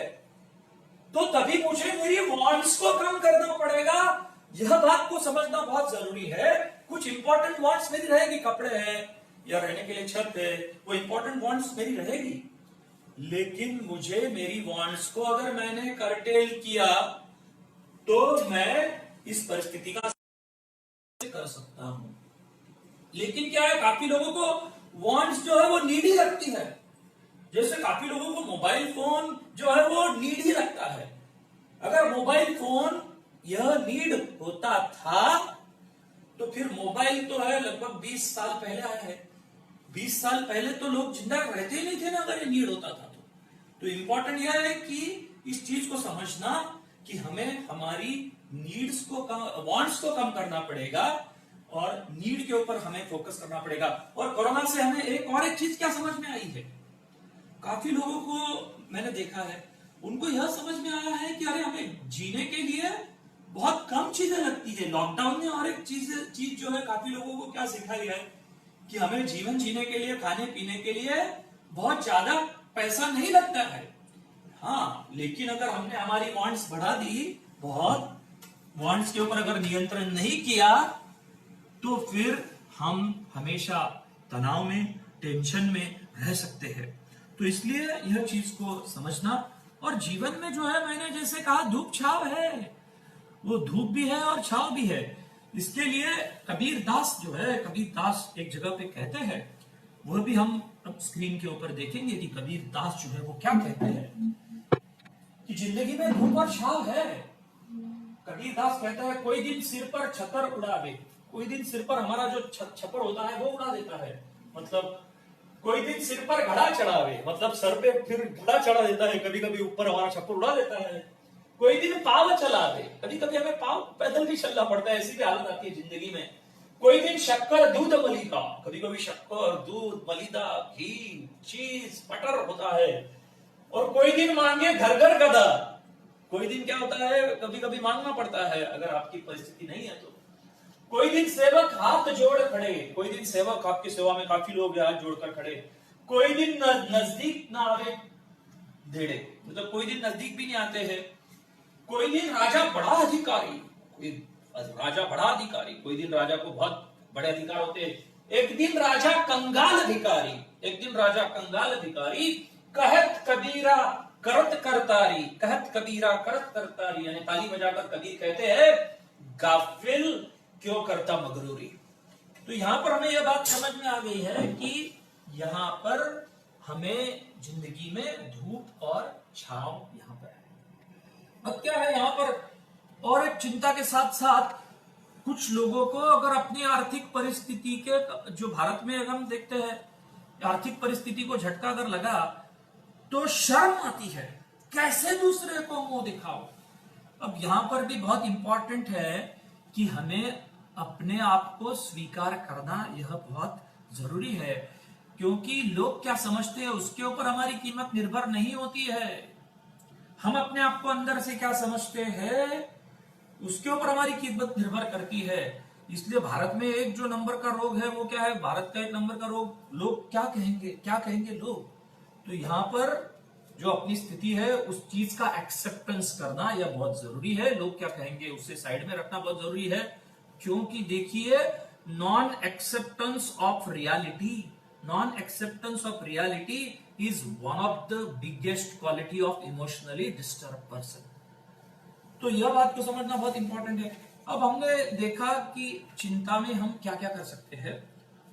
तो तभी मुझे मेरी वांट्स को कम करना पड़ेगा। यह बात को समझना बहुत जरूरी है। कुछ इंपॉर्टेंट वांट्स मेरी रहेगी, कपड़े हैं या रहने के लिए छत है, वो इंपॉर्टेंट वांट्स मेरी रहेगी, लेकिन मुझे मेरी वांट्स को अगर मैंने कर्टेल किया तो मैं इस परिस्थिति का कर सकता हूं। लेकिन क्या है, काफी लोगों को वांट्स जो है वो नीडी लगती है। जैसे काफी लोगों को मोबाइल फोन जो है वो नीड ही लगता है। अगर मोबाइल फोन यह नीड होता था तो फिर मोबाइल तो है लगभग 20 साल पहले आया है। 20 साल पहले तो लोग जिंदा रहते ही नहीं थे ना, अगर ये नीड होता था तो इंपॉर्टेंट यह है कि इस चीज को समझना कि हमें हमारी नीड्स को वांट्स को कम करना पड़ेगा और नीड के ऊपर हमें फोकस करना पड़ेगा। और कोरोना से हमें एक चीज क्या समझ में आई है, काफी लोगों को मैंने देखा है, उनको यह समझ में आया है कि अरे हमें जीने के लिए बहुत कम चीजें लगती है। लॉकडाउन ने और एक चीज जो है काफी लोगों को क्या सिखा दिया है कि हमें जीवन जीने के लिए, खाने पीने के लिए बहुत ज्यादा पैसा नहीं लगता है। हाँ, लेकिन अगर हमने हमारी वांट्स बढ़ा दी, बहुत वांट्स के ऊपर अगर नियंत्रण नहीं किया, तो फिर हम हमेशा तनाव में, टेंशन में रह सकते हैं। तो इसलिए यह चीज को समझना। और जीवन में जो है, मैंने जैसे कहा, धूप छाव है, वो धूप भी है और छाव भी है। इसके लिए कबीर दास जो है, कबीर दास एक जगह पे कहते हैं, वह भी हम अब स्क्रीन के ऊपर देखेंगे कि कबीर दास जो है वो क्या कहते हैं कि जिंदगी में धूप और छाव है। कबीर दास कहता है, कोई दिन सिर पर छतर उड़ावे, कोई दिन सिर पर हमारा जो छप्पर होता है वो उड़ा देता है, मतलब कोई दिन सिर पर घड़ा चढ़ावे, मतलब सर पे फिर घड़ा चढ़ा देता है, कभी कभी ऊपर हमारा छप्पर उड़ा देता है। कोई दिन पाव चला दे, कभी कभी हमें पाव पैदल भी चलना पड़ता है, ऐसी भी हालत आती है जिंदगी में। कोई दिन शक्कर दूध मलिदा, कभी कभी शक्कर दूध मलिदा, घी, चीज, बटर होता है। और कोई दिन मांगे घर घर गदा, कोई दिन क्या होता है, कभी कभी मांगना पड़ता है अगर आपकी परिस्थिति नहीं है तो। कोई दिन सेवक हाथ जोड़ खड़े, कोई दिन सेवक आपकी सेवा में काफी लोग हाथ जोड़कर खड़े। कोई दिन नजदीक ना आवे धेड़े, मतलब कोई दिन नजदीक भी नहीं आते हैं। कोई दिन राजा बड़ा अधिकारी, कोई राजा बड़ा अधिकारी, कोई दिन राजा को बहुत बड़े अधिकार होते हैं। एक दिन राजा कंगाल अधिकारी, एक दिन राजा कंगाल अधिकारी। कहत कबीरा करत करतारी, कहत कबीरा करत करतारी, यानी ताली बजाकर कबीर कहते हैं, गाफिल क्यों करता मगरूरी। तो यहां पर हमें यह बात समझ में आ गई है कि यहां पर हमें जिंदगी में धूप और छाव यहां पर है। अब क्या है यहां पर, और एक चिंता के साथ साथ कुछ लोगों को अगर अपनी आर्थिक परिस्थिति के, जो भारत में अगर हम देखते हैं आर्थिक परिस्थिति को झटका अगर लगा तो शर्म आती है, कैसे दूसरे को मुंह दिखाओ। अब यहां पर भी बहुत इंपॉर्टेंट है कि हमें अपने आप को स्वीकार करना, यह बहुत जरूरी है, क्योंकि लोग क्या समझते हैं उसके ऊपर हमारी कीमत निर्भर नहीं होती है। हम अपने आप को अंदर से क्या समझते हैं उसके ऊपर हमारी कीमत निर्भर करती है। इसलिए भारत में एक जो नंबर का रोग है वो क्या है, भारत का एक नंबर का रोग, लोग क्या कहेंगे, क्या कहेंगे लोग। तो यहां पर जो अपनी स्थिति है उस चीज का एक्सेप्टेंस करना यह बहुत जरूरी है। लोग क्या कहेंगे उसे साइड में रखना बहुत जरूरी है, क्योंकि देखिए, non acceptance of reality, non acceptance of reality is one of the biggest quality of emotionally disturbed person। तो यह बात को समझना बहुत इंपॉर्टेंट है। अब हमने देखा कि चिंता में हम क्या क्या कर सकते हैं,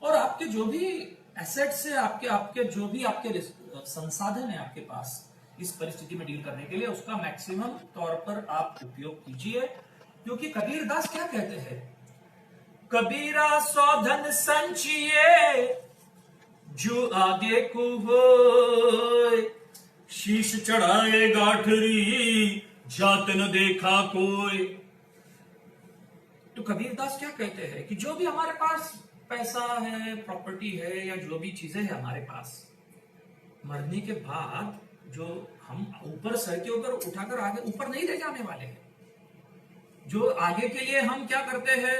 और आपके जो भी एसेट्स है, आपके जो भी आपके संसाधन है आपके पास इस परिस्थिति में डील करने के लिए, उसका मैक्सिमम तौर पर आप उपयोग कीजिए। क्योंकि कबीर दास क्या कहते हैं कबीरा सौधन संचिए जो आगे को होए, शीश चढ़ाए गाठरी जात न देखा कोई। तो कबीरदास क्या कहते हैं कि जो भी हमारे पास पैसा है, प्रॉपर्टी है, या जो भी चीजें हैं हमारे पास, मरने के बाद जो हम ऊपर सर के ऊपर उठाकर आगे ऊपर नहीं ले जाने वाले हैं। जो आगे के लिए हम क्या करते हैं,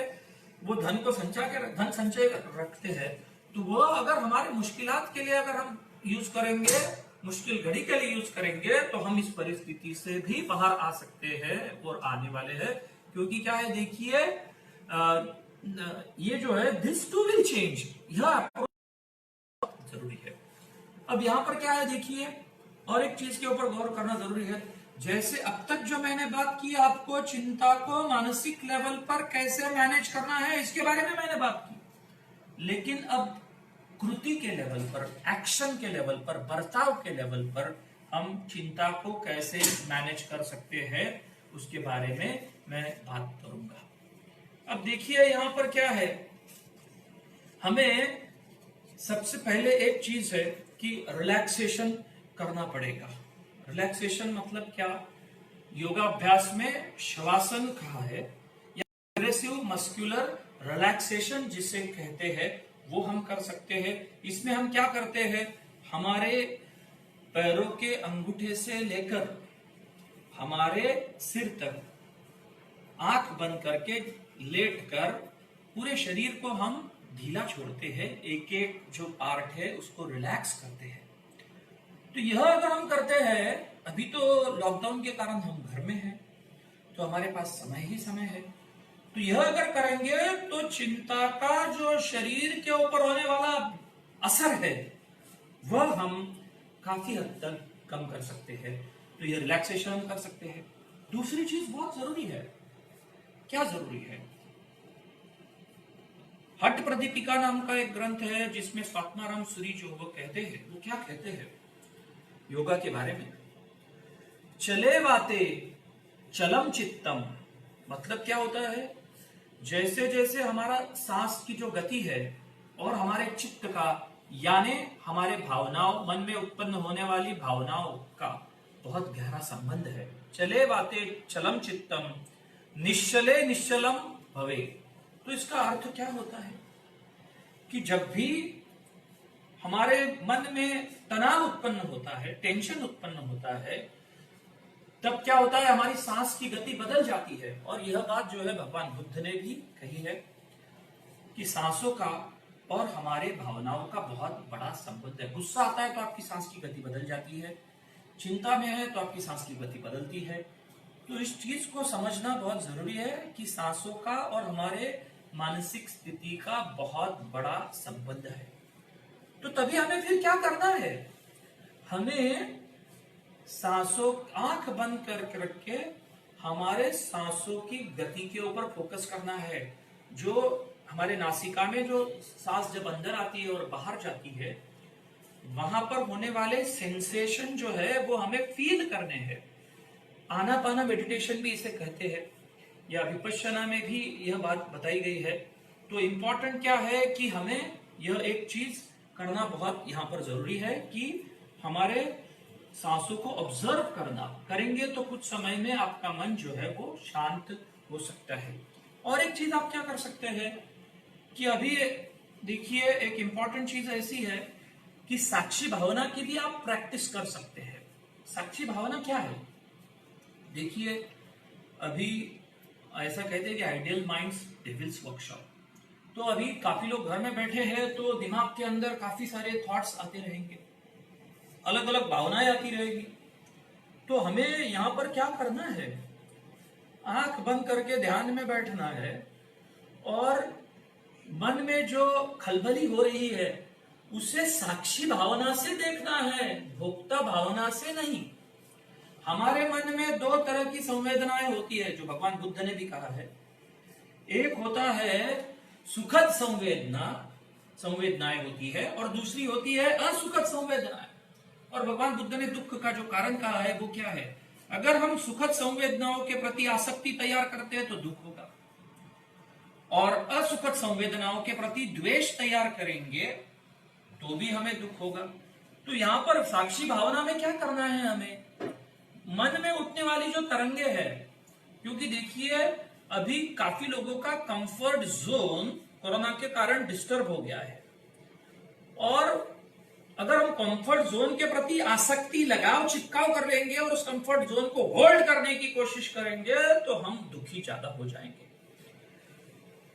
वो धन को धन संचय रखते हैं, तो वो अगर हमारे मुश्किलात के लिए अगर हम यूज करेंगे, मुश्किल घड़ी के लिए यूज करेंगे, तो हम इस परिस्थिति से भी बाहर आ सकते हैं और आने वाले हैं। क्योंकि क्या है, देखिए ये जो है दिस टू विल चेंज, यह जरूरी है। अब यहां पर क्या है, देखिए और एक चीज के ऊपर गौर करना जरूरी है। जैसे अब तक जो मैंने बात की, आपको चिंता को मानसिक लेवल पर कैसे मैनेज करना है इसके बारे में मैंने बात की, लेकिन अब कृति के लेवल पर, एक्शन के लेवल पर, बर्ताव के लेवल पर हम चिंता को कैसे मैनेज कर सकते हैं उसके बारे में मैं बात करूंगा। अब देखिए यहां पर क्या है, हमें सबसे पहले एक चीज है कि रिलैक्सेशन करना पड़ेगा। रिलैक्सेशन मतलब क्या, योगाभ्यास में शवासन कहा है, या प्रोग्रेसिव मस्कुलर रिलैक्सेशन जिसे कहते हैं, वो हम कर सकते हैं। इसमें हम क्या करते हैं, हमारे पैरों के अंगूठे से लेकर हमारे सिर तक आंख बंद करके लेटकर पूरे शरीर को हम ढीला छोड़ते हैं, एक एक जो पार्ट है उसको रिलैक्स करते हैं। तो यह अगर हम करते हैं, अभी तो लॉकडाउन के कारण हम घर में हैं, तो हमारे पास समय ही समय है, तो यह अगर करेंगे तो चिंता का जो शरीर के ऊपर होने वाला असर है वह हम काफी हद तक कम कर सकते हैं। तो यह रिलैक्सेशन हम कर सकते हैं। दूसरी चीज बहुत जरूरी है, क्या जरूरी है, हट प्रदीपिका नाम का एक ग्रंथ है जिसमें स्वात्माराम सूरी जो वो कहते हैं, वो क्या कहते हैं योगा के बारे में, चले वाते चलम चित्तम, मतलब क्या होता है, जैसे जैसे हमारा सांस की जो गति है और हमारे चित्त का, यानी हमारे भावनाओं, मन में उत्पन्न होने वाली भावनाओं का बहुत गहरा संबंध है। चले वाते चलम चित्तम निश्चले निश्चलम भवे। तो इसका अर्थ क्या होता है कि जब भी हमारे मन में तनाव उत्पन्न होता है, टेंशन उत्पन्न होता है, तब क्या होता है, हमारी सांस की गति बदल जाती है। और यह बात जो है भगवान बुद्ध ने भी कही है कि सांसों का और हमारे भावनाओं का बहुत बड़ा संबंध है। गुस्सा आता है तो आपकी सांस की गति बदल जाती है, चिंता में है तो आपकी सांस की गति बदलती है। तो इस चीज को समझना बहुत जरूरी है कि सांसों का और हमारे मानसिक स्थिति का बहुत बड़ा संबंध है। तो तभी हमें फिर क्या करना है, हमें सांसों, आंख बंद कर रख के हमारे सांसों की गति के ऊपर फोकस करना है। जो हमारे नासिका में जो सांस जब अंदर आती है और बाहर जाती है, वहां पर होने वाले सेंसेशन जो है वो हमें फील करने हैं। आनापाना मेडिटेशन भी इसे कहते हैं, या विपश्यना में भी यह बात बताई गई है। तो इंपॉर्टेंट क्या है कि हमें यह एक चीज करना बहुत यहां पर जरूरी है कि हमारे सांसों को ऑब्जर्व करना, करेंगे तो कुछ समय में आपका मन जो है वो शांत हो सकता है। और एक चीज आप क्या कर सकते हैं कि अभी देखिए एक इंपॉर्टेंट चीज ऐसी है कि साक्षी भावना की भी आप प्रैक्टिस कर सकते हैं। साक्षी भावना क्या है, देखिए अभी ऐसा कहते हैं कि आइडियल माइंड्स डेविल्स वर्कशॉप। तो अभी काफी लोग घर में बैठे हैं तो दिमाग के अंदर काफी सारे थॉट्स आते रहेंगे, अलग अलग भावनाएं आती रहेगी। तो हमें यहां पर क्या करना है, आंख बंद करके ध्यान में बैठना है और मन में जो खलबली हो रही है उसे साक्षी भावना से देखना है, भोक्ता भावना से नहीं। हमारे मन में दो तरह की संवेदनाएं होती है जो भगवान बुद्ध ने भी कहा है। एक होता है सुखद संवेदनाएं होती है और दूसरी होती है असुखद संवेदनाएं। और भगवान बुद्ध ने दुख का जो कारण कहा है वो क्या है, अगर हम सुखद संवेदनाओं के प्रति आसक्ति तैयार करते हैं तो दुख होगा, और असुखद संवेदनाओं के प्रति द्वेष तैयार करेंगे तो भी हमें दुख होगा। तो यहां पर साक्षी भावना में क्या करना है, हमें मन में उठने वाली जो तरंगे है, क्योंकि देखिए अभी काफी लोगों का कंफर्ट जोन कोरोना के कारण डिस्टर्ब हो गया है, और अगर हम कंफर्ट जोन के प्रति आसक्ति, लगाव, चिपकाव कर लेंगे और उस कंफर्ट जोन को होल्ड करने की कोशिश करेंगे तो हम दुखी ज्यादा हो जाएंगे।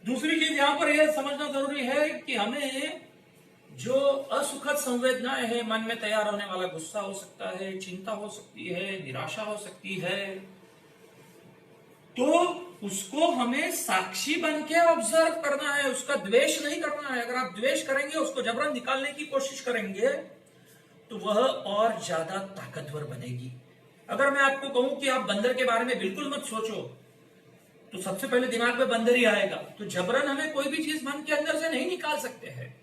दूसरी चीज यहां पर यह समझना जरूरी है कि हमें जो असुखद संवेदनाएं है, मन में तैयार होने वाला गुस्सा हो सकता है, चिंता हो सकती है, निराशा हो सकती है, तो उसको हमें साक्षी बन के ऑब्जर्व करना है, उसका द्वेष नहीं करना है। अगर आप द्वेष करेंगे, उसको जबरन निकालने की कोशिश करेंगे तो वह और ज्यादा ताकतवर बनेगी। अगर मैं आपको कहूं कि आप बंदर के बारे में बिल्कुल मत सोचो, तो सबसे पहले दिमाग में बंदर ही आएगा। तो जबरन हमें कोई भी चीज मन के अंदर से नहीं निकाल सकते हैं।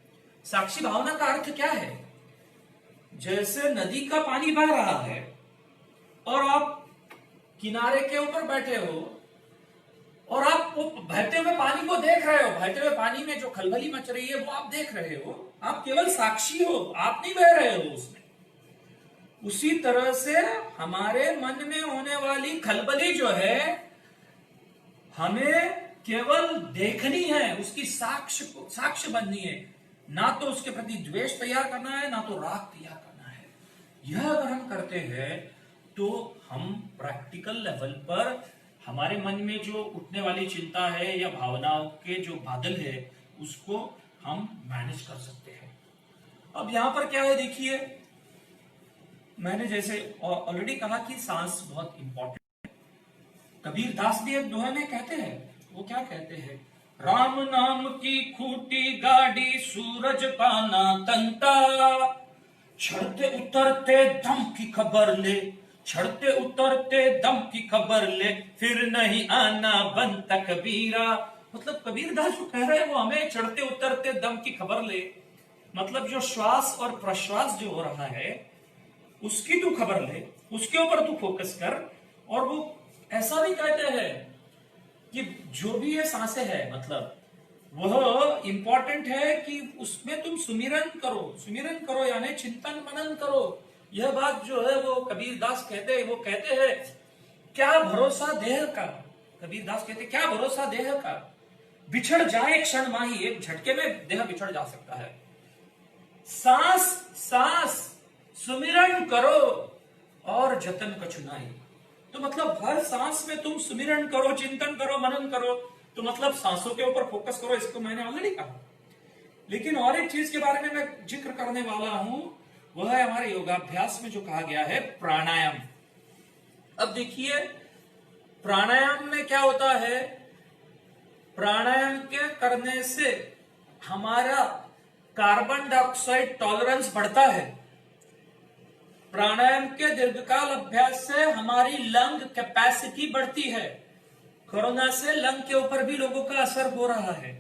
साक्षी भावना का अर्थ क्या है? जैसे नदी का पानी बह रहा है और आप किनारे के ऊपर बैठे हो और आप बहते हुए पानी को देख रहे हो, बहते हुए पानी में जो खलबली मच रही है वो आप देख रहे हो, आप केवल साक्षी हो, आप नहीं बह रहे हो उसमें। उसी तरह से हमारे मन में होने वाली खलबली जो है, हमें केवल देखनी है, उसकी साक्ष्य बननी है, ना तो उसके प्रति द्वेष तैयार करना है, ना तो राग तैयार करना है। यह अगर हम करते हैं तो हम प्रैक्टिकल लेवल पर हमारे मन में जो उठने वाली चिंता है या भावनाओं के जो बादल है उसको हम मैनेज कर सकते हैं। अब यहां पर क्या है, देखिए मैंने जैसे ऑलरेडी कहा कि सांस बहुत इंपॉर्टेंट है। कबीर दास भी एक दोहे में कहते हैं, वो क्या कहते हैं, राम नाम की खूटी गाड़ी सूरज पाना तंता, चढ़ते उतरते दम की खबर ले, चढ़ते उतरते दम की खबर ले, फिर नहीं आना बनता कबीरा। मतलब कबीर दास जो कह रहे हैं वो हमें चढ़ते उतरते दम की खबर ले, मतलब जो श्वास और प्रश्वास जो हो रहा है उसकी तू खबर ले, उसके ऊपर तू फोकस कर। और वो ऐसा भी कहते हैं कि जो भी ये सांसें है, मतलब वह इंपॉर्टेंट है कि उसमें तुम सुमिरन करो यानी चिंतन मनन करो। यह बात जो है वो कबीर दास कहते हैं, वो कहते हैं क्या भरोसा देह का, कबीर दास कहते हैं क्या भरोसा देह का, बिछड़ जाए क्षण माही, एक झटके में देह बिछड़ जा सकता है। सांस सांस सुमिरन करो और जतन कछुनाई। तो मतलब हर सांस में तुम सुमिरन करो, चिंतन करो, मनन करो, तो मतलब सांसों के ऊपर फोकस करो। इसको मैंने ऑलरेडी कहा, लेकिन और एक चीज के बारे में मैं जिक्र करने वाला हूं, वह है हमारे योगाभ्यास में जो कहा गया है प्राणायाम। अब देखिए प्राणायाम में क्या होता है, प्राणायाम के करने से हमारा कार्बन डाइऑक्साइड टॉलरेंस बढ़ता है। प्राणायाम के दीर्घकाल अभ्यास से हमारी लंग कैपेसिटी बढ़ती है। कोरोना से लंग के ऊपर भी लोगों का असर हो रहा है।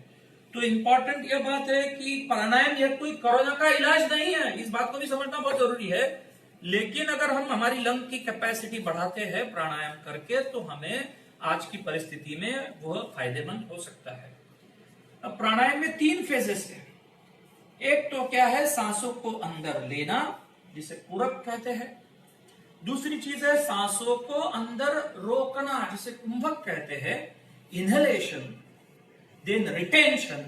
तो इंपॉर्टेंट यह बात है कि प्राणायाम यह कोई कोरोना का इलाज नहीं है, इस बात को भी समझना बहुत जरूरी है। लेकिन अगर हम हमारी लंग की कैपेसिटी बढ़ाते हैं प्राणायाम करके, तो हमें आज की परिस्थिति में वह फायदेमंद हो सकता है। अब प्राणायाम में 3 फेजेस है। एक तो क्या है, सांसों को अंदर लेना, जिसे पूरक कहते हैं। दूसरी चीज है सांसों को अंदर रोकना, जिसे कुंभक कहते हैं, इनहेलेशन, देन रिटेंशन।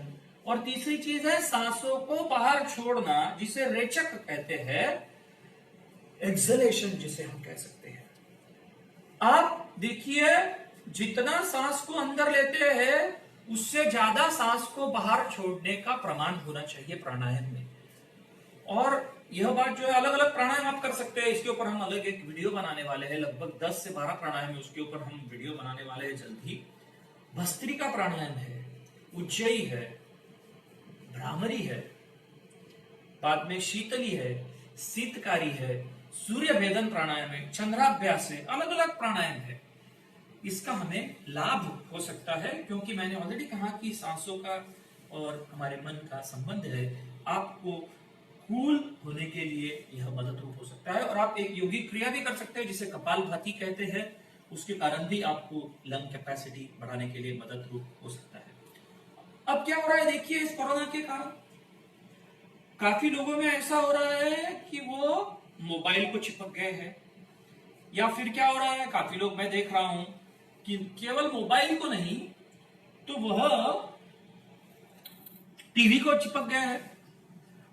और तीसरी चीज है सांसों को बाहर छोड़ना, जिसे रेचक कहते हैं, एक्सलेशन जिसे हम कह सकते हैं। आप देखिए जितना सांस को अंदर लेते हैं उससे ज्यादा सांस को बाहर छोड़ने का प्रमाण होना चाहिए प्राणायाम में। और यह बात जो है, अलग अलग प्राणायाम आप कर सकते हैं, इसके ऊपर हम अलग एक वीडियो बनाने वाले हैं। लगभग 10 से 12 प्राणायाम है, उसके ऊपर हम वीडियो बनाने वाले हैं जल्द ही। भस्त्रिका प्राणायाम है, उज्जयी है, भ्रामरी है, बाद में शीतली है, शीतकारी है, सूर्य भेदन प्राणायाम है, चंद्राभ्यास है, अलग अलग प्राणायाम है। इसका हमें लाभ हो सकता है, क्योंकि मैंने ऑलरेडी कहा कि सांसों का और हमारे मन का संबंध है। आपको कूल होने के लिए यह मददरूप हो सकता है। और आप एक योगिक क्रिया भी कर सकते हैं जिसे कपालभाति कहते हैं, उसके कारण भी आपको लंग कैपेसिटी बढ़ाने के लिए मददरूप हो सकता है। अब क्या हो रहा है देखिए, इस कोरोना के कारण काफी लोगों में ऐसा हो रहा है कि वो मोबाइल को चिपक गए हैं, या फिर क्या हो रहा है, काफी लोग मैं देख रहा हूं कि केवल मोबाइल को नहीं तो वह टीवी को चिपक गया है,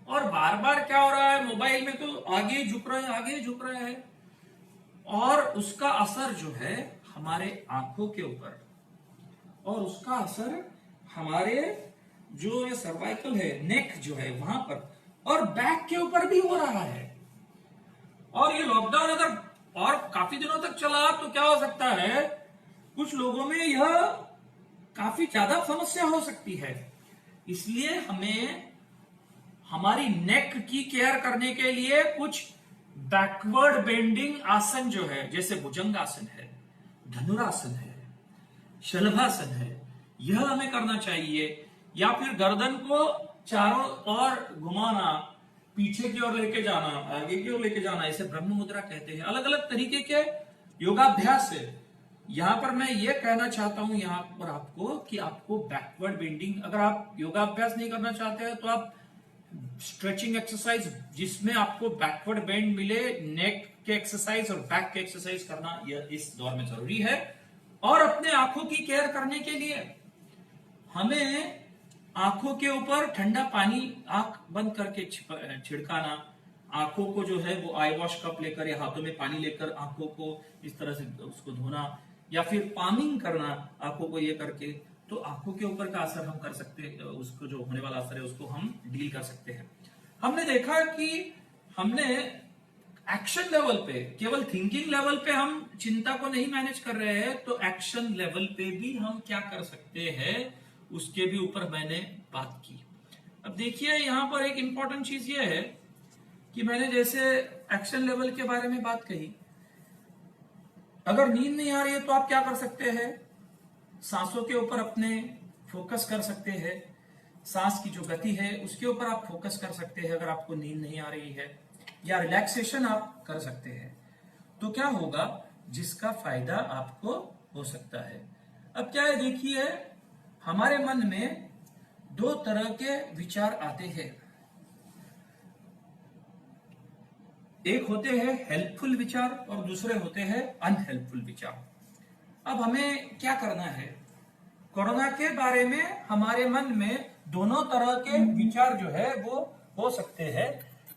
और बार बार क्या हो रहा है, मोबाइल में तो आगे झुक रहे हैं, आगे झुक रहे हैं, और उसका असर जो है हमारे आंखों के ऊपर, और उसका असर हमारे जो ये सर्वाइकल है, नेक जो है वहां पर, और बैक के ऊपर भी हो रहा है। और ये लॉकडाउन अगर और काफी दिनों तक चला तो क्या हो सकता है, कुछ लोगों में यह काफी ज्यादा समस्या हो सकती है। इसलिए हमें हमारी नेक की केयर करने के लिए कुछ बैकवर्ड बेंडिंग आसन जो है, जैसे भुजंगासन है, धनुरासन है, शलभासन है, यह हमें करना चाहिए। या फिर गर्दन को चारों ओर घुमाना, पीछे की ओर लेके जाना, आगे की ओर लेके जाना, इसे ब्रह्म मुद्रा कहते हैं। अलग अलग तरीके के योगाभ्यास है। यहां पर मैं ये कहना चाहता हूं यहां पर आपको कि आपको बैकवर्ड बेंडिंग, अगर आप योगाभ्यास नहीं करना चाहते हैं तो आप स्ट्रेचिंग एक्सरसाइज जिसमें आपको बैकवर्ड बेंड मिले, नेक के एक्सरसाइज और बैक के एक्सरसाइज करना यह इस दौर में जरूरी है। और अपने आंखों की केयर करने के लिए हमें आंखों के ऊपर ठंडा पानी आंख बंद करके छिड़काना, आंखों को जो है वो आई वॉश कप लेकर या हाथों में पानी लेकर आंखों को इस तरह से उसको धोना, या फिर पामिंग करना आंखों को ये करके, तो आंखों के ऊपर का असर हम कर सकते हैं, उसको जो होने वाला असर है उसको हम डील कर सकते हैं। हमने देखा कि हमने एक्शन लेवल पे, केवल थिंकिंग लेवल पे हम चिंता को नहीं मैनेज कर रहे हैं, तो एक्शन लेवल पे भी हम क्या कर सकते हैं उसके भी ऊपर मैंने बात की। अब देखिए यहां पर एक इंपॉर्टेंट चीज ये है कि मैंने जैसे एक्शन लेवल के बारे में बात कही, अगर नींद नहीं आ रही है तो आप क्या कर सकते हैं, सांसों के ऊपर अपने फोकस कर सकते हैं, सांस की जो गति है उसके ऊपर आप फोकस कर सकते हैं अगर आपको नींद नहीं आ रही है, या रिलैक्सेशन आप कर सकते हैं। तो क्या होगा, जिसका फायदा आपको हो सकता है। अब क्या है देखिए, हमारे मन में दो तरह के विचार आते हैं, एक होते हैं हेल्पफुल विचार और दूसरे होते हैं अनहेल्पफुल विचार। अब हमें क्या करना है, कोरोना के बारे में हमारे मन में दोनों तरह के विचार जो है वो हो सकते हैं।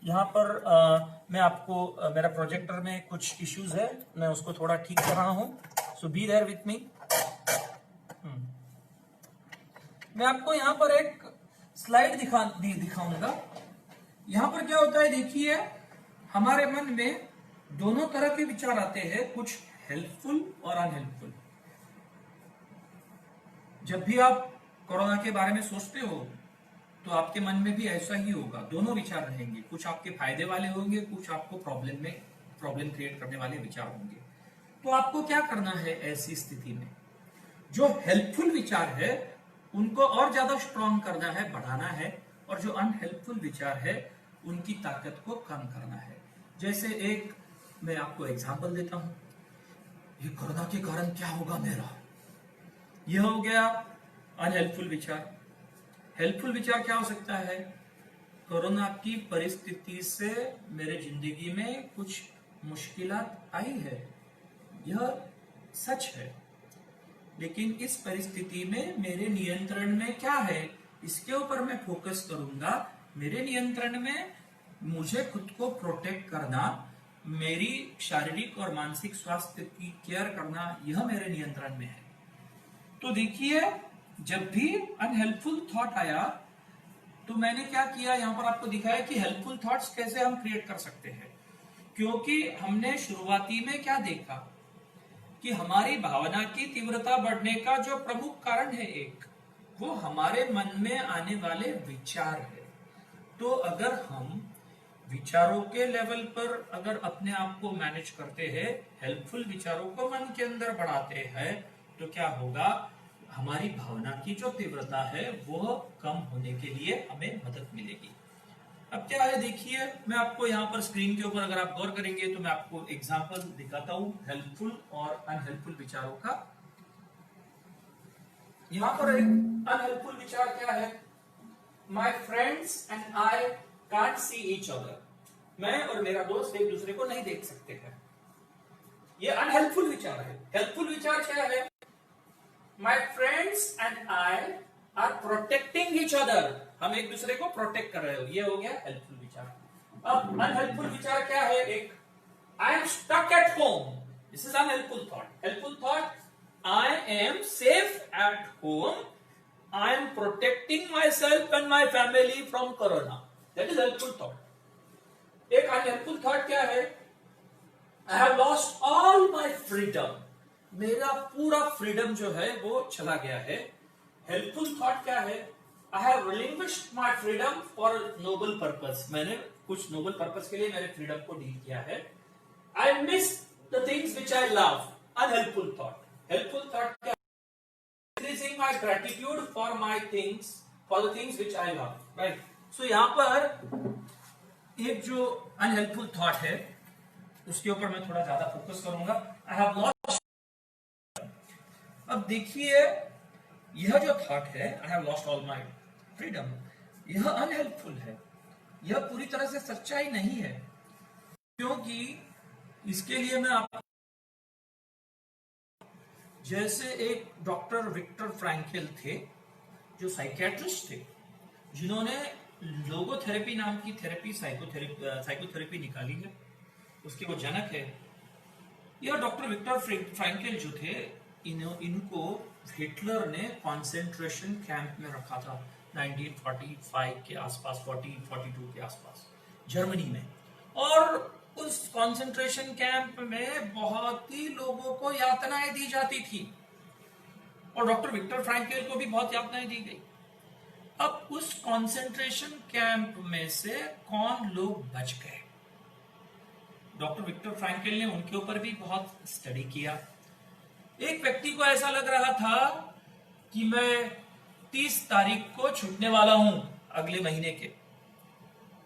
यहाँ पर मैं आपको मेरा प्रोजेक्टर में कुछ इश्यूज है, मैं उसको थोड़ा ठीक कर रहा हूं, सो बी देयर विथ मी। मैं आपको यहाँ पर एक स्लाइड दिखाऊंगा। यहाँ पर क्या होता है देखिए, हमारे मन में दोनों तरह के विचार आते हैं, कुछ हेल्पफुल और अनहेल्पफुल। जब भी आप कोरोना के बारे में सोचते हो तो आपके मन में भी ऐसा ही होगा, दोनों विचार रहेंगे, कुछ आपके फायदे वाले होंगे, कुछ आपको प्रॉब्लम क्रिएट करने वाले विचार होंगे। तो आपको क्या करना है ऐसी स्थिति में, जो हेल्पफुल विचार है उनको और ज्यादा स्ट्रांग करना है, बढ़ाना है, और जो अनहेल्पफुल विचार है उनकी ताकत को कम करना है। जैसे एक मैं आपको एग्जांपल देता हूं, ये कोरोना के कारण क्या होगा मेरा, यह हो गया अनहेल्पफुल विचार। हेल्पफुल विचार क्या हो सकता है, कोरोना की परिस्थिति से मेरे जिंदगी में कुछ मुश्किलात आई है, यह सच है, लेकिन इस परिस्थिति में मेरे नियंत्रण में क्या है, इसके ऊपर मैं फोकस करूंगा। मेरे नियंत्रण में मुझे खुद को प्रोटेक्ट करना, मेरी शारीरिक और मानसिक स्वास्थ्य की केयर करना, यह मेरे नियंत्रण में है। तो देखिए, जब भी अनहेल्पफुल थॉट आया तो मैंने क्या किया, यहां पर आपको दिखाया कि हेल्पफुल थॉट्स कैसे हम क्रिएट कर सकते हैं। क्योंकि हमने शुरुआती में क्या देखा कि हमारी भावना की तीव्रता बढ़ने का जो प्रमुख कारण है एक, वो हमारे मन में आने वाले विचार है। तो अगर हम विचारों के लेवल पर अगर अपने आप को मैनेज करते हैं, हेल्पफुल विचारों को मन के अंदर बढ़ाते हैं, तो क्या होगा, हमारी भावना की जो तीव्रता है वो कम होने के लिए हमें मदद मिलेगी। अब क्या है देखिए, मैं आपको यहाँ पर स्क्रीन के ऊपर अगर आप गौर करेंगे तो मैं आपको एग्जांपल दिखाता हूं हेल्पफुल और अनहेल्पफुल विचारों का। यहां पर एक अनहेल्पफुल विचार क्या है? My friends and I can't see each other. मैं और मेरा दोस्त एक दूसरे को नहीं देख सकते हैं। ये अनहेल्पफुल विचार है। हेल्पफुल विचार क्या है? My friends and I R protecting each other. हम एक दूसरे को प्रोटेक्ट कर रहे हो, ये हो गया हेल्पफुल विचार। अब अनहेल्पफुल विचार क्या है? एक I am stuck at home. This is unhelpful thought. Helpful thought, I am safe at home. I am protecting myself and my family from corona. That is helpful thought. एक unhelpful thought क्या है? I have lost all my freedom. मेरा पूरा freedom जो है वो चला गया है। Helpful thought क्या है? I have relinquished my freedom for a noble purpose. मैंने कुछ noble purpose के लिए मेरे freedom को डील किया है। I miss the things which I love. Unhelpful thought. Helpful thought क्या? Increasing my gratitude for my things, for the things which I love. Right. So यहाँ पर एक जो unhelpful thought है, उसके ऊपर मैं थोड़ा ज्यादा फोकस करूंगा। I have lost. अब देखिए, यह जो थॉट है, I have lost all my freedom, यह अनहेल्पफुल है। यह पूरी तरह से सच्चाई नहीं है, क्योंकि इसके लिए मैं आप जैसे एक डॉक्टर विक्टर फ्रैंकल थे, जो साइकियाट्रिस्ट थे, जिन्होंने लोगोथेरेपी नाम की थेरेपी, साइकोथेरेपी निकाली है, उसके वो जनक है। यह डॉक्टर विक्टर फ्रैंकल जो थे, इनको हिटलर ने कॉन्सेंट्रेशन कैंप में रखा था 1945 के आसपास, 42 के आसपास, जर्मनी में। और उस कॉन्सेंट्रेशन कैंप में बहुत ही लोगों को यातनाएं दी जाती थी, और डॉक्टर विक्टर फ्रैंकल को भी बहुत यातनाएं दी गई। अब उस कॉन्सेंट्रेशन कैंप में से कौन लोग बच गए? डॉक्टर विक्टर फ्रैंकल ने उनके ऊपर भी बहुत स्टडी किया। एक व्यक्ति को ऐसा लग रहा था कि मैं 30 तारीख को छूटने वाला हूं अगले महीने के,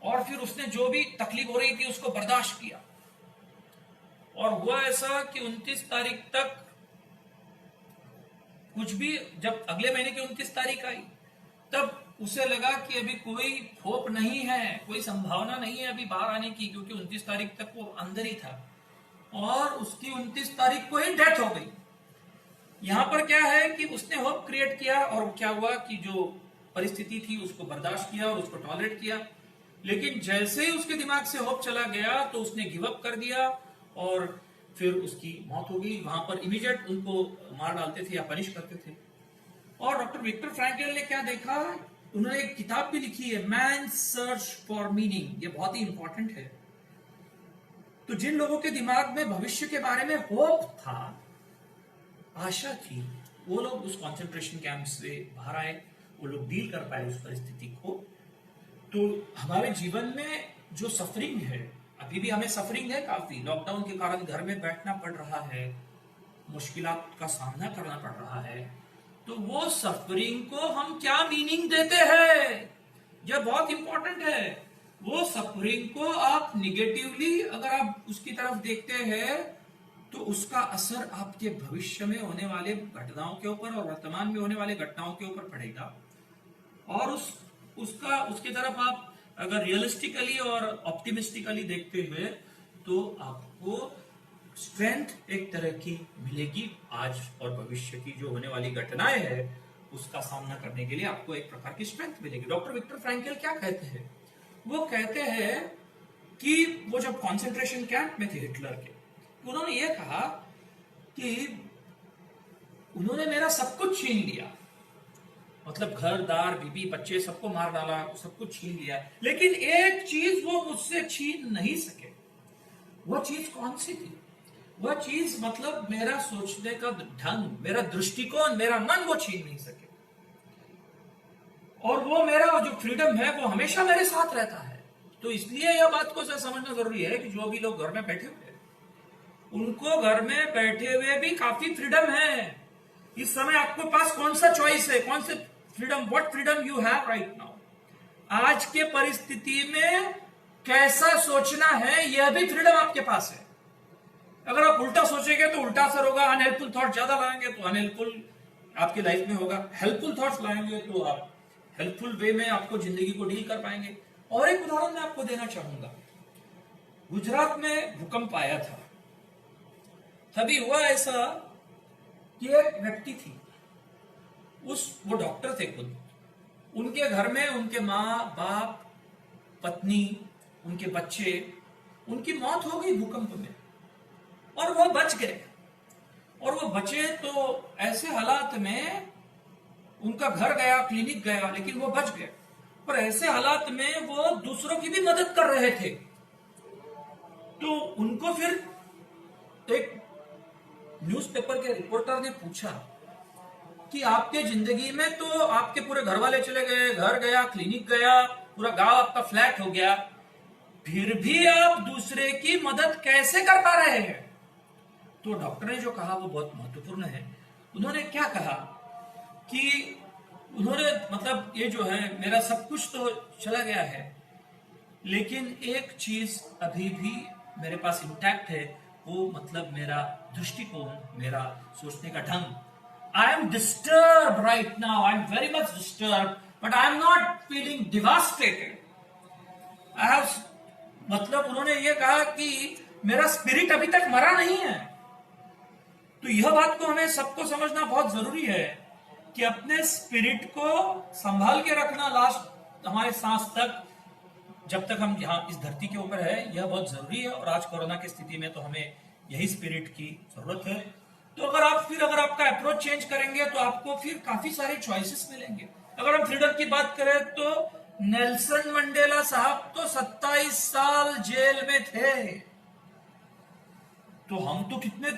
और फिर उसने जो भी तकलीफ हो रही थी उसको बर्दाश्त किया, और हुआ ऐसा कि 29 तारीख तक कुछ भी, जब अगले महीने की 29 तारीख आई, तब उसे लगा कि अभी कोई होप नहीं है, कोई संभावना नहीं है अभी बाहर आने की, क्योंकि 29 तारीख तक वो अंदर ही था, और उसकी 29 तारीख को ही डेथ हो गई। यहां पर क्या है कि उसने होप क्रिएट किया, और क्या हुआ कि जो परिस्थिति थी उसको बर्दाश्त किया और उसको टॉलरेट किया, लेकिन जैसे ही उसके दिमाग से होप चला गया तो उसने गिव अप कर दिया, और फिर उसकी मौत हो गई। वहां पर इमीडिएट उनको मार डालते थे या पनिश करते थे। और डॉक्टर विक्टर फ्रैंकल ने क्या देखा, उन्होंने एक किताब भी लिखी है, मैन सर्च फॉर मीनिंग। ये बहुत ही इंपॉर्टेंट है। तो जिन लोगों के दिमाग में भविष्य के बारे में होप था, आशा थी, वो लोग उस कॉन्सेंट्रेशन कैंप से बाहर आए, वो लोग डील कर पाए उस परिस्थिति को। तो हमारे जीवन में जो सफरिंग है, अभी भी हमें सफरिंग है काफी, लॉकडाउन के कारण घर में बैठना पड़ रहा है, मुश्किलात का सामना करना पड़ रहा है, तो वो सफरिंग को हम क्या मीनिंग देते हैं, यह बहुत इंपॉर्टेंट है। वो सफरिंग को आप निगेटिवली अगर आप उसकी तरफ देखते हैं, तो उसका असर आपके भविष्य में होने वाले घटनाओं के ऊपर और वर्तमान में होने वाले घटनाओं के ऊपर पड़ेगा। और उसकी तरफ आप अगर रियलिस्टिकली और ऑप्टिमिस्टिकली देखते हुए, तो आपको स्ट्रेंथ एक तरह की मिलेगी। आज और भविष्य की जो होने वाली घटनाएं हैं, उसका सामना करने के लिए आपको एक प्रकार की स्ट्रेंथ मिलेगी। डॉक्टर विक्टर फ्रैंकल क्या कहते हैं? वो कहते हैं कि वो जब कॉन्सेंट्रेशन कैंप में थे हिटलर के, तो उन्होंने ये कहा कि उन्होंने मेरा सब कुछ छीन लिया, मतलब घर दार बीबी बच्चे सबको मार डाला, सब कुछ छीन लिया, लेकिन एक चीज वो मुझसे छीन नहीं सके। वो चीज कौन सी थी? वह चीज मतलब मेरा सोचने का ढंग, मेरा दृष्टिकोण, मेरा मन वो छीन नहीं सके। और वो मेरा जो फ्रीडम है वो हमेशा मेरे साथ रहता है। तो इसलिए यह बात को समझना जरूरी है कि जो भी लोग घर में बैठे हुए हैं, उनको घर में बैठे हुए भी काफी फ्रीडम है। इस समय आपके पास कौन सा चॉइस है, कौन से freedom, what freedom you have right now. आज के परिस्थिति में कैसा सोचना है, यह भी फ्रीडम आपके पास है। अगर आप उल्टा सोचेंगे तो उल्टा असर होगा, अनहेल्पफुल थॉट ज्यादा लाएंगे तो अनहेल्पफुल आपके लाइफ में होगा, हेल्पफुल थॉट्स लाएंगे तो आप हेल्पफुल वे में आपको जिंदगी को डील कर पाएंगे। और एक उदाहरण मैं आपको देना चाहूंगा। गुजरात में भूकंप आया था, तभी हुआ ऐसा कि एक व्यक्ति थी, वो डॉक्टर थे खुद, उनके घर में उनके माँ बाप, पत्नी, उनके बच्चे, उनकी मौत हो गई भूकंप में, और वो बच गए। और वो बचे तो ऐसे हालात में, उनका घर गया, क्लिनिक गया, लेकिन वो बच गए। पर ऐसे हालात में वो दूसरों की भी मदद कर रहे थे। तो उनको फिर एक न्यूज़पेपर के रिपोर्टर ने पूछा कि आपके जिंदगी में तो आपके पूरे घर वाले चले गए, घर गया, क्लिनिक गया, पूरा गांव आपका फ्लैट हो गया, फिर भी आप दूसरे की मदद कैसे कर पा रहे हैं? तो डॉक्टर ने जो कहा वो बहुत महत्वपूर्ण है। उन्होंने क्या कहा कि उन्होंने मतलब ये जो है, मेरा सब कुछ तो चला गया है, लेकिन एक चीज अभी भी मेरे पास इंटैक्ट है, वो मतलब मेरा दृष्टिकोण, मेरा सोचने का ढंग। I am disturb right now, I am very much disturb, but I am not feeling devastated. I have, मतलब उन्होंने ये कहा कि मेरा स्पिरिट अभी तक मरा नहीं है। तो यह बात को हमें सबको समझना बहुत जरूरी है कि अपने स्पिरिट को संभाल के रखना लास्ट हमारे सांस तक, जब तक हम यहाँ इस धरती के ऊपर है, यह बहुत जरूरी है। और आज कोरोना की स्थिति में तो हमें यही स्पिरिट की जरूरत है। तो अगर आपका अप्रोच चेंज करेंगे तो आपको फिर काफी सारे चॉइसेस मिलेंगे। अगर हम फ्रीडम की बात करें तो नेल्सन मंडेला साहब तो 27 साल जेल में थे। तो हम तो कितने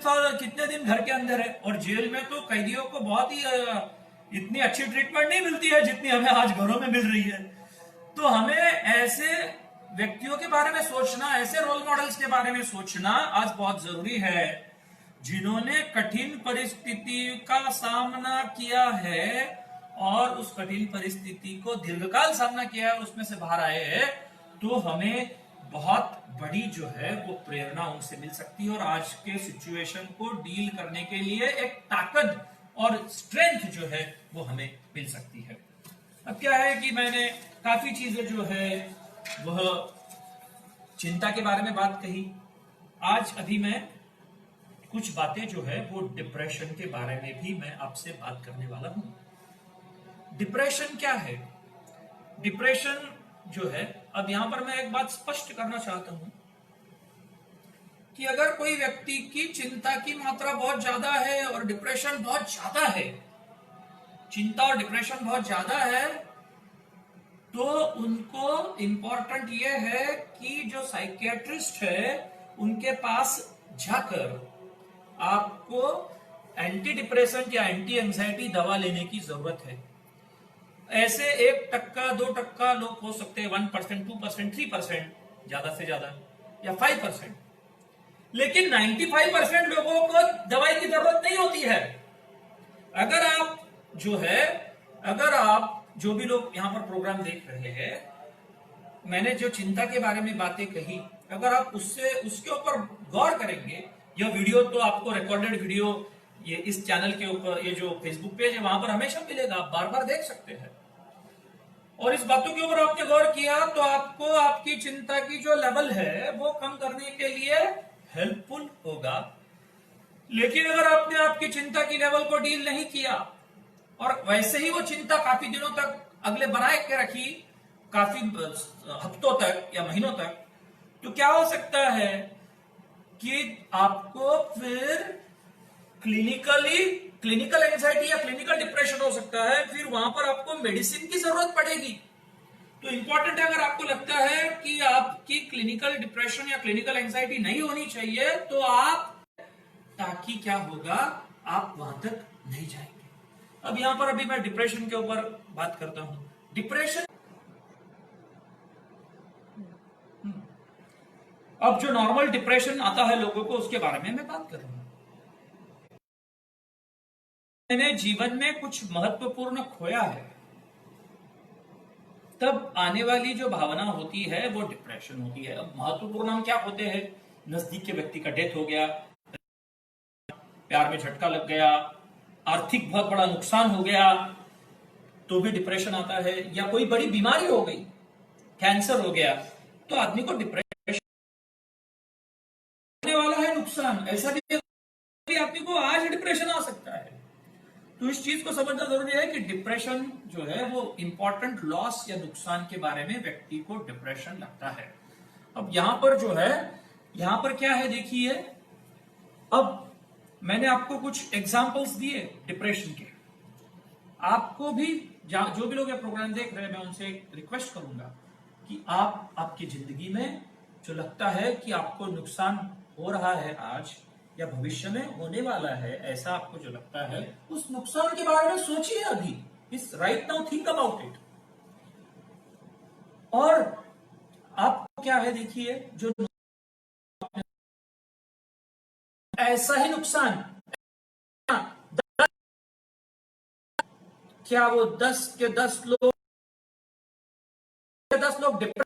दिन घर के अंदर है, और जेल में तो कैदियों को बहुत ही इतनी अच्छी ट्रीटमेंट नहीं मिलती है जितनी हमें आज घरों में मिल रही है। तो हमें ऐसे व्यक्तियों के बारे में सोचना, ऐसे रोल मॉडल्स के बारे में सोचना आज बहुत जरूरी है, जिन्होंने कठिन परिस्थिति का सामना किया है और उस कठिन परिस्थिति को दीर्घकाल सामना किया है, उसमें से बाहर आए हैं। तो हमें बहुत बड़ी जो है वो प्रेरणा उनसे मिल सकती है, और आज के सिचुएशन को डील करने के लिए एक ताकत और स्ट्रेंथ जो है वो हमें मिल सकती है। अब क्या है कि मैंने काफी चीजें जो है वह चिंता के बारे में बात कही। आज अभी मैं कुछ बातें जो है वो डिप्रेशन के बारे में भी मैं आपसे बात करने वाला हूं। डिप्रेशन क्या है? डिप्रेशन जो है, अब यहां पर मैं एक बात स्पष्ट करना चाहता हूं कि अगर कोई व्यक्ति की चिंता की मात्रा बहुत ज्यादा है और डिप्रेशन बहुत ज्यादा है, चिंता और डिप्रेशन बहुत ज्यादा है, तो उनको इंपॉर्टेंट ये है कि जो साइकियाट्रिस्ट है उनके पास जाकर आपको एंटी डिप्रेसेंट या एंटी एंजाइटी दवा लेने की जरूरत है। ऐसे 1%, 2% लोग हो सकते हैं, 1%, 2%, 3%, ज्यादा से ज्यादा, या 5%, लेकिन 95% लोगों को दवाई की जरूरत नहीं होती है। अगर आप जो भी लोग यहां पर प्रोग्राम देख रहे हैं, मैंने जो चिंता के बारे में बातें कही, अगर आप उसके ऊपर गौर करेंगे, यह वीडियो तो आपको रिकॉर्डेड वीडियो ये इस चैनल के ऊपर, ये जो फेसबुक पेज है वहां पर हमेशा मिलेगा, आप बार बार देख सकते हैं। और इस बातों के ऊपर आपने गौर किया तो आपको आपकी चिंता की जो लेवल है वो कम करने के लिए हेल्पफुल होगा। लेकिन अगर आपने आपकी चिंता की लेवल को डील नहीं किया और वैसे ही वो चिंता काफी दिनों तक अगले बनाए के रखी, काफी हफ्तों तक या महीनों तक, तो क्या हो सकता है कि आपको फिर क्लिनिकल एंजाइटी या क्लिनिकल डिप्रेशन हो सकता है। फिर वहां पर आपको मेडिसिन की जरूरत पड़ेगी। तो इंपॉर्टेंट है, अगर आपको लगता है कि आपकी क्लिनिकल डिप्रेशन या क्लिनिकल एंजाइटी नहीं होनी चाहिए, तो ताकि क्या होगा, आप वहां तक नहीं जाएंगे। अब यहां पर अभी मैं डिप्रेशन के ऊपर बात करता हूं। डिप्रेशन, अब जो नॉर्मल डिप्रेशन आता है लोगों को, उसके बारे में मैं बात कर रहा हूं। मैंने जीवन में कुछ महत्वपूर्ण खोया है, तब आने वाली जो भावना होती है वो डिप्रेशन होती है। अब महत्वपूर्ण हम क्या होते हैं? नजदीक के व्यक्ति का डेथ हो गया, प्यार में झटका लग गया, आर्थिक बहुत बड़ा नुकसान हो गया तो भी डिप्रेशन आता है, या कोई बड़ी बीमारी हो गई, कैंसर हो गया, तो आदमी को डिप्रेशन होने वाला है, नुकसान ऐसा भी आदमी को आज डिप्रेशन आ सकता है। तो इस चीज को समझना जरूरी है कि डिप्रेशन जो है वो इंपॉर्टेंट लॉस या नुकसान के बारे में व्यक्ति को डिप्रेशन लगता है। अब यहां पर जो है, यहां पर क्या है देखिए, अब मैंने आपको कुछ एग्जांपल्स दिए डिप्रेशन के। आपको भी, जो भी लोग ये प्रोग्राम देख रहे हैं, मैं उनसे रिक्वेस्ट करूंगा कि आप आपकी जिंदगी में जो लगता है कि आपको नुकसान हो रहा है आज या भविष्य में होने वाला है, ऐसा आपको जो लगता है, उस नुकसान के बारे में सोचिए अभी, इस right now think about it. और आपको क्या है देखिए, जो ऐसा ही नुकसान, क्या वो 10 के 10 लोग डिप्रेस,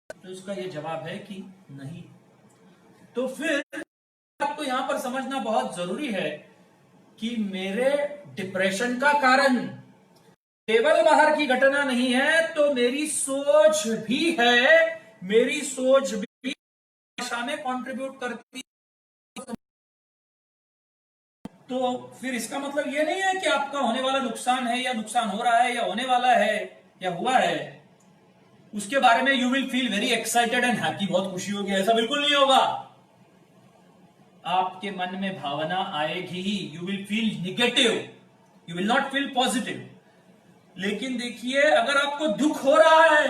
तो इसका ये जवाब है कि नहीं। तो फिर आपको यहां पर समझना बहुत जरूरी है कि मेरे डिप्रेशन का कारण केवल बाहर की घटना नहीं है, तो मेरी सोच भी है, मेरी सोच भी आशा में कंट्रीब्यूट करती। तो फिर इसका मतलब ये नहीं है कि आपका होने वाला नुकसान है या नुकसान हो रहा है या होने वाला है या हुआ है, उसके बारे में you will feel very excited and happy, बहुत खुशी होगी, ऐसा बिल्कुल नहीं होगा। आपके मन में भावना आएगी ही, you will feel negative, you will not feel positive. लेकिन देखिए, अगर आपको दुख हो रहा है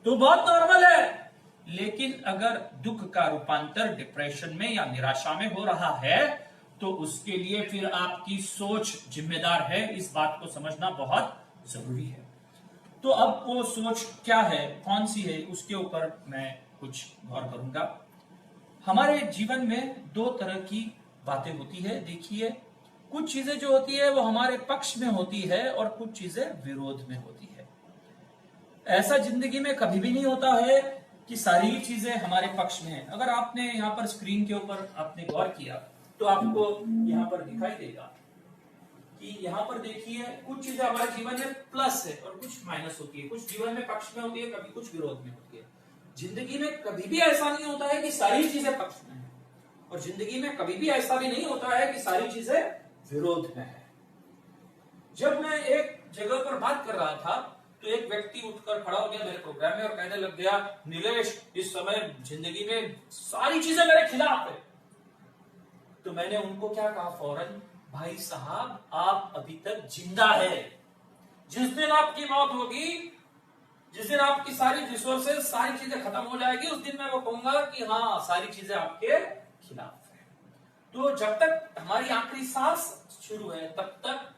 तो बहुत नॉर्मल है, लेकिन अगर दुख का रूपांतर डिप्रेशन में या निराशा में हो रहा है तो उसके लिए फिर आपकी सोच जिम्मेदार है। इस बात को समझना बहुत जरूरी है। तो अब वो सोच क्या है, कौन सी है, उसके ऊपर मैं कुछ गौर करूंगा। हमारे जीवन में दो तरह की बातें होती है। देखिए, कुछ चीजें जो होती है वो हमारे पक्ष में होती है और कुछ चीजें विरोध में होती है। ऐसा जिंदगी में कभी भी नहीं होता है कि सारी चीजें हमारे पक्ष में है। अगर आपने यहाँ पर स्क्रीन के ऊपर आपने गौर किया तो आपको यहाँ पर दिखाई देगा कि यहाँ पर देखिए, कुछ चीजें हमारे जीवन में प्लस है और कुछ माइनस होती है, कुछ जीवन में पक्ष में होती है, कभी कुछ विरोध में होती है। जिंदगी में कभी भी ऐसा नहीं होता है कि सारी चीजें पक्ष में है, और जिंदगी में कभी भी ऐसा भी नहीं होता है कि सारी चीजें विरोध में है। जब मैं एक जगह पर बात कर रहा था तो एक व्यक्ति उठकर खड़ा हो गया मेरे प्रोग्राम में और कहने लग गया, नीलेश, इस समय जिंदगी में सारी चीजें मेरे खिलाफ है। तो मैंने उनको क्या कहा फौरन, भाई साहब, आप अभी तक जिंदा है। जिस दिन आपकी मौत होगी, जिस दिन आपकी सारी रिसोर्सेज, सारी चीजें खत्म हो जाएगी, उस दिन मैं वो कहूंगा कि हाँ, सारी चीजें आपके खिलाफ है। तो जब तक हमारी आखिरी सांस शुरू है तब तक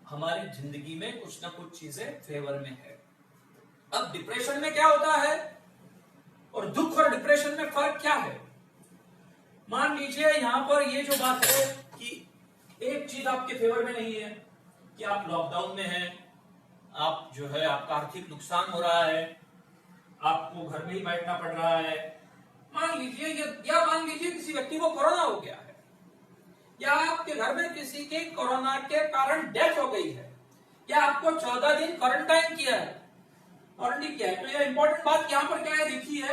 हमारी जिंदगी में कुछ ना कुछ चीजें फेवर में है। अब डिप्रेशन में क्या होता है, और दुख और डिप्रेशन में फर्क क्या है? मान लीजिए यहां पर ये जो बात है कि एक चीज आपके फेवर में नहीं है कि आप लॉकडाउन में हैं, आप जो है आपका आर्थिक नुकसान हो रहा है, आपको घर में ही बैठना पड़ रहा है। मान लीजिए, या मान लीजिए किसी व्यक्ति को कोरोना हो गया है, या आपके घर में किसी के कोरोना के कारण डेथ हो गई है, या आपको 14 दिन क्वारंटाइन किया है, क्वारंटीन किया है। तो यह इंपॉर्टेंट बात यहां पर क्या है देखिए,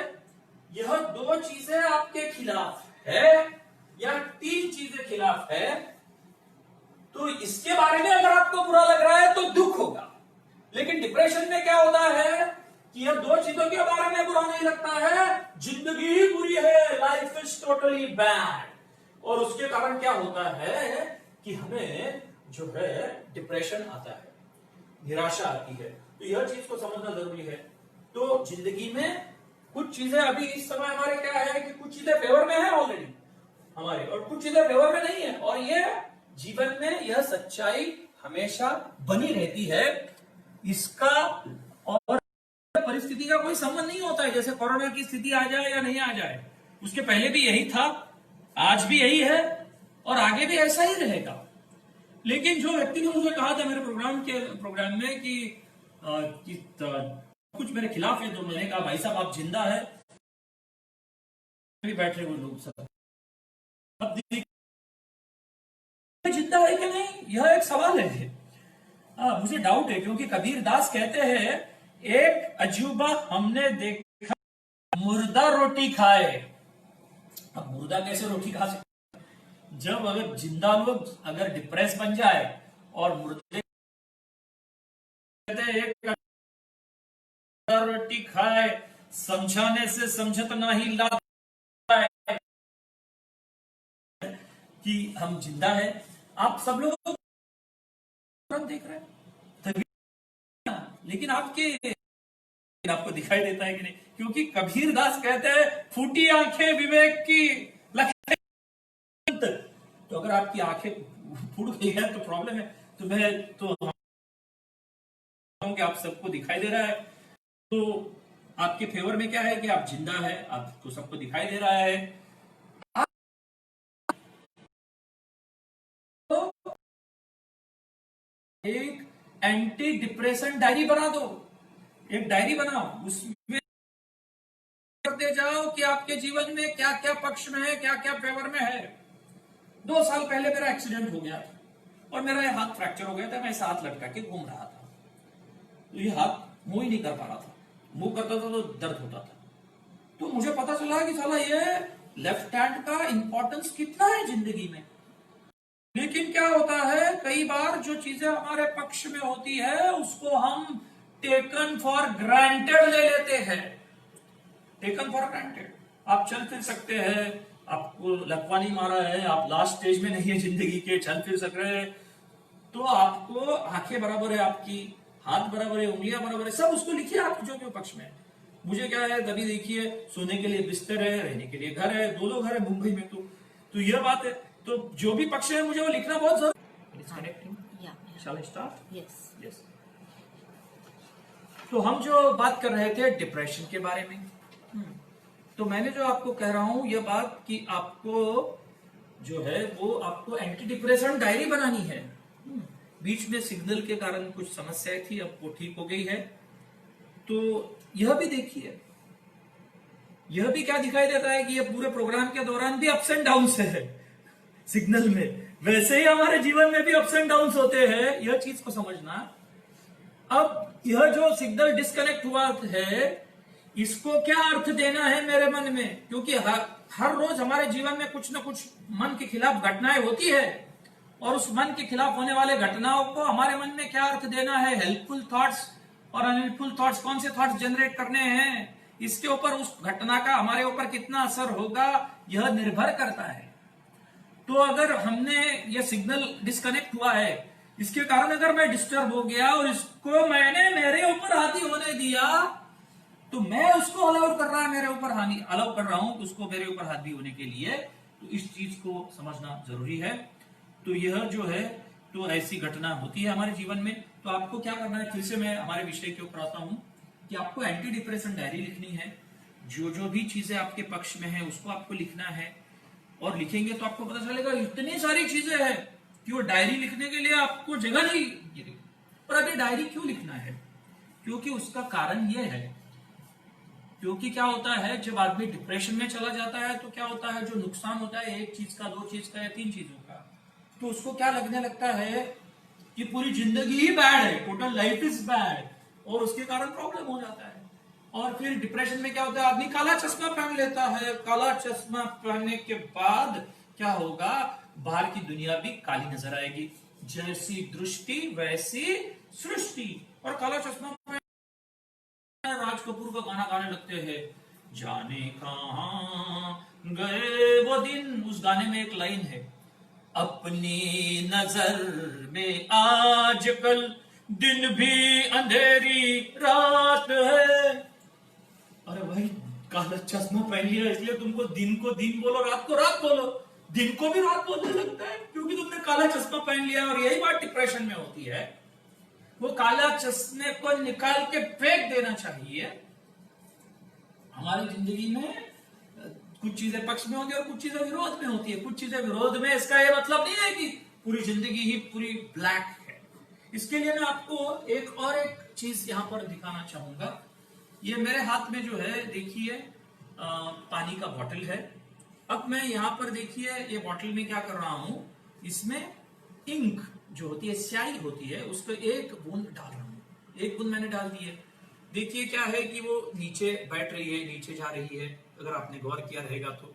यह दो चीजें आपके खिलाफ है या तीन चीजें खिलाफ है, तो इसके बारे में अगर आपको बुरा लग रहा है तो दुख होगा। लेकिन डिप्रेशन में क्या होता है कि यह दो चीजों के बारे में बुरा नहीं लगता है, जिंदगी ही बुरी है, लाइफ इज टोटली बैड, और उसके कारण क्या होता है कि हमें जो है डिप्रेशन आता है, निराशा आती है। तो यह चीज को समझना जरूरी है। तो जिंदगी में कुछ चीजें अभी इस समय हमारे क्या है कि कुछ चीजें फेवर में है ऑलरेडी हमारे, और कुछ चीजें फेवर में नहीं है, और ये जीवन में यह सच्चाई हमेशा बनी रहती है। इसका और परिस्थिति का कोई संबंध नहीं होता है, जैसे कोरोना की स्थिति आ जाए या नहीं आ जाए, उसके पहले भी यही था, आज भी यही है और आगे भी ऐसा ही रहेगा। लेकिन जो व्यक्ति ने मुझे कहा था मेरे प्रोग्राम में कि कुछ मेरे खिलाफ है, तो मैंने कहा भाई साहब, आप जिंदा है, भी बैठे हुए लोग सब अब यह एक सवाल है। मुझे डाउट है, क्योंकि कबीर दास कहते हैं एक अजूबा हमने देखा, मुर्दा रोटी खाए। अब मुर्दा कैसे रोटी खा सकते? जब अगर जिंदा लोग अगर डिप्रेस बन जाए और मुर्दे कहते एक रोटी खाए, समझाने से समझत नहीं लाता कि हम जिंदा है। आप सब लोग देख रहे हैं तभी, लेकिन आपको दिखाई देता है कि नहीं? क्योंकि कबीर दास कहते हैं फूटी आंखें विवेक की लखन। तो अगर आपकी आंखें फूट गई है तो प्रॉब्लम है। तो मैं तो कि आप सबको दिखाई दे रहा है, तो आपके फेवर में क्या है कि आप जिंदा है, आपको सबको दिखाई दे रहा है। तो एक एंटी डिप्रेशन डायरी बना दो, एक डायरी बनाओ, उसमें करते जाओ कि आपके जीवन में क्या क्या पक्ष में है, क्या क्या फेवर में है। 2 साल पहले मेरा एक्सीडेंट हो गया था और मेरा ये हाथ फ्रैक्चर हो गया था। मैं साथ लटका के घूम रहा था, तो ये हाथ मूव ही नहीं कर पा रहा था। मूव करता था तो दर्द होता था। तो मुझे पता चला कि साला ये लेफ्ट हैंड का इंपॉर्टेंस कितना है जिंदगी में। लेकिन क्या होता है, कई बार जो चीजें हमारे पक्ष में होती है उसको हम टेकन फॉर ग्रांटेड ले लेते हैं। Taken for granted. आप चल फिर सकते हैं, आपको लकवा नहीं मारा है, आप लास्ट स्टेज में नहीं है जिंदगी के, चल फिर सक रहे हैं, तो आपको आंखें बराबर है, आपकी हाथ बराबर है, उंगलियां बराबर है, सब उसको लिखिए आप जो भी पक्ष में है। मुझे क्या है, तभी देखिए सोने के लिए बिस्तर है, रहने के लिए घर है, 2 घर है मुंबई में। तो यह बात है। तो जो भी पक्ष है मुझे वो लिखना बहुत जरूरी है। तो हम जो बात कर रहे थे डिप्रेशन के बारे में, तो मैंने जो आपको कह रहा हूं यह बात कि आपको जो है वो आपको एंटी डिप्रेशन डायरी बनानी है। बीच में सिग्नल के कारण कुछ समस्याएं थी, अब वो ठीक हो गई है। तो यह भी देखिए, यह भी क्या दिखाई देता है कि यह पूरे प्रोग्राम के दौरान भी अप्स एंड डाउन है सिग्नल में। वैसे ही हमारे जीवन में भी अप्स एंड डाउन होते हैं, यह चीज को समझना। अब यह जो सिग्नल डिस्कनेक्ट हुआ है, इसको क्या अर्थ देना है मेरे मन में? क्योंकि हर रोज हमारे जीवन में कुछ ना कुछ मन के खिलाफ घटनाएं होती है, और उस मन के खिलाफ होने वाले घटनाओं को हमारे मन में क्या अर्थ देना है? हेल्पफुल थॉट्स और अनहेल्पफुल थॉट्स, कौन से थॉट्स जनरेट करने हैं, इसके ऊपर उस घटना का हमारे ऊपर कितना असर होगा, यह निर्भर करता है। तो अगर हमने यह सिग्नल डिस्कनेक्ट हुआ है, इसके कारण अगर मैं डिस्टर्ब हो गया और इसको मैंने मेरे ऊपर हावी होने दिया, तो मैं उसको अलाउ कर रहा है, मेरे ऊपर हानि अलाउ कर रहा हूं उसको मेरे ऊपर हावी होने के लिए। तो इस चीज को समझना जरूरी है। तो यह जो है, तो ऐसी घटना होती है हमारे जीवन में। तो आपको क्या करना है, फिर से मैं हमारे विषय के ऊपर आता हूं कि आपको एंटी डिप्रेशन डायरी लिखनी है। जो जो भी चीजें आपके पक्ष में है उसको आपको लिखना है, और लिखेंगे तो आपको पता चलेगा इतनी सारी चीजें हैं कि वो डायरी लिखने के लिए आपको जगह नहीं गिरी। पर अभी डायरी क्यों लिखना है? क्योंकि उसका कारण यह है, क्योंकि क्या होता है जब आदमी डिप्रेशन में चला जाता है तो क्या होता है, जो नुकसान होता है 1 चीज का, 2 चीज का या 3 चीजों का, तो उसको क्या लगने लगता है कि पूरी जिंदगी ही बैड है, टोटल लाइफ इज बैड, और उसके कारण प्रॉब्लम हो जाता है। और फिर डिप्रेशन में क्या होता है, आदमी काला चश्मा पहन लेता है। काला चश्मा पहनने के बाद क्या होगा, बाहर की दुनिया भी काली नजर आएगी। जैसी दृष्टि वैसी सृष्टि। और काला चश्मा राज कपूर का गाना गाने लगते हैं, जाने कहां गए वो दिन। उस गाने में एक लाइन है, अपनी नजर में आजकल दिन भी अंधेरी रात है। अरे भाई, काला चश्मा पहन लिया इसलिए तुमको दिन को दिन बोलो, रात को रात बोलो। दिन को भी रात बोलने लगता है क्योंकि तुमने काला चश्मा पहन लिया। और यही बात डिप्रेशन में होती है। वो काला चश्मे को निकाल के फेंक देना चाहिए। हमारी जिंदगी में कुछ चीजें पक्ष में होती है और कुछ चीजें विरोध में होती है। कुछ चीजें विरोध में, इसका यह मतलब नहीं है कि पूरी जिंदगी ही पूरी ब्लैक है। इसके लिए मैं आपको एक चीज यहां पर दिखाना चाहूंगा। ये मेरे हाथ में जो है, देखिए पानी का बॉटल है। अब मैं यहां पर देखिए, ये बॉटल में क्या कर रहा हूं, इसमें इंक जो होती है स्याही होती है, उसको एक बूंद डाल रहा हूं, एक बूंद मैंने डाल दी है। देखिए क्या है कि वो नीचे बैठ रही है, नीचे जा रही है, अगर आपने गौर किया रहेगा तो।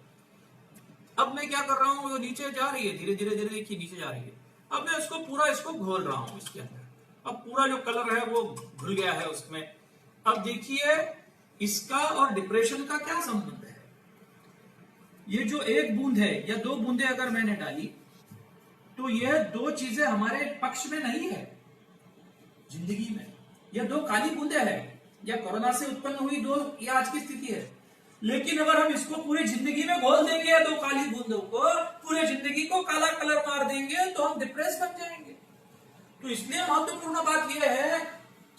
अब मैं क्या कर रहा हूँ, वो नीचे जा रही है, धीरे धीरे धीरे देखिए नीचे जा रही है। अब मैं इसको पूरा इसको घोल रहा हूँ इसके अंदर। अब पूरा जो कलर है वो घुल गया है उसमें। अब देखिए इसका और डिप्रेशन का क्या संबंध है। ये जो एक बूंद है या दो बूंदे अगर मैंने डाली, तो यह दो चीजें हमारे पक्ष में नहीं है जिंदगी में। यह दो काली बूंदे हैं, या कोरोना से उत्पन्न हुई दो, ये आज की स्थिति है। लेकिन अगर हम इसको पूरी जिंदगी में घोल देंगे या दो काली बूंदों को, पूरी जिंदगी को काला कलर मार देंगे, तो हम डिप्रेस बन जाएंगे। तो इसलिए महत्वपूर्ण बात यह है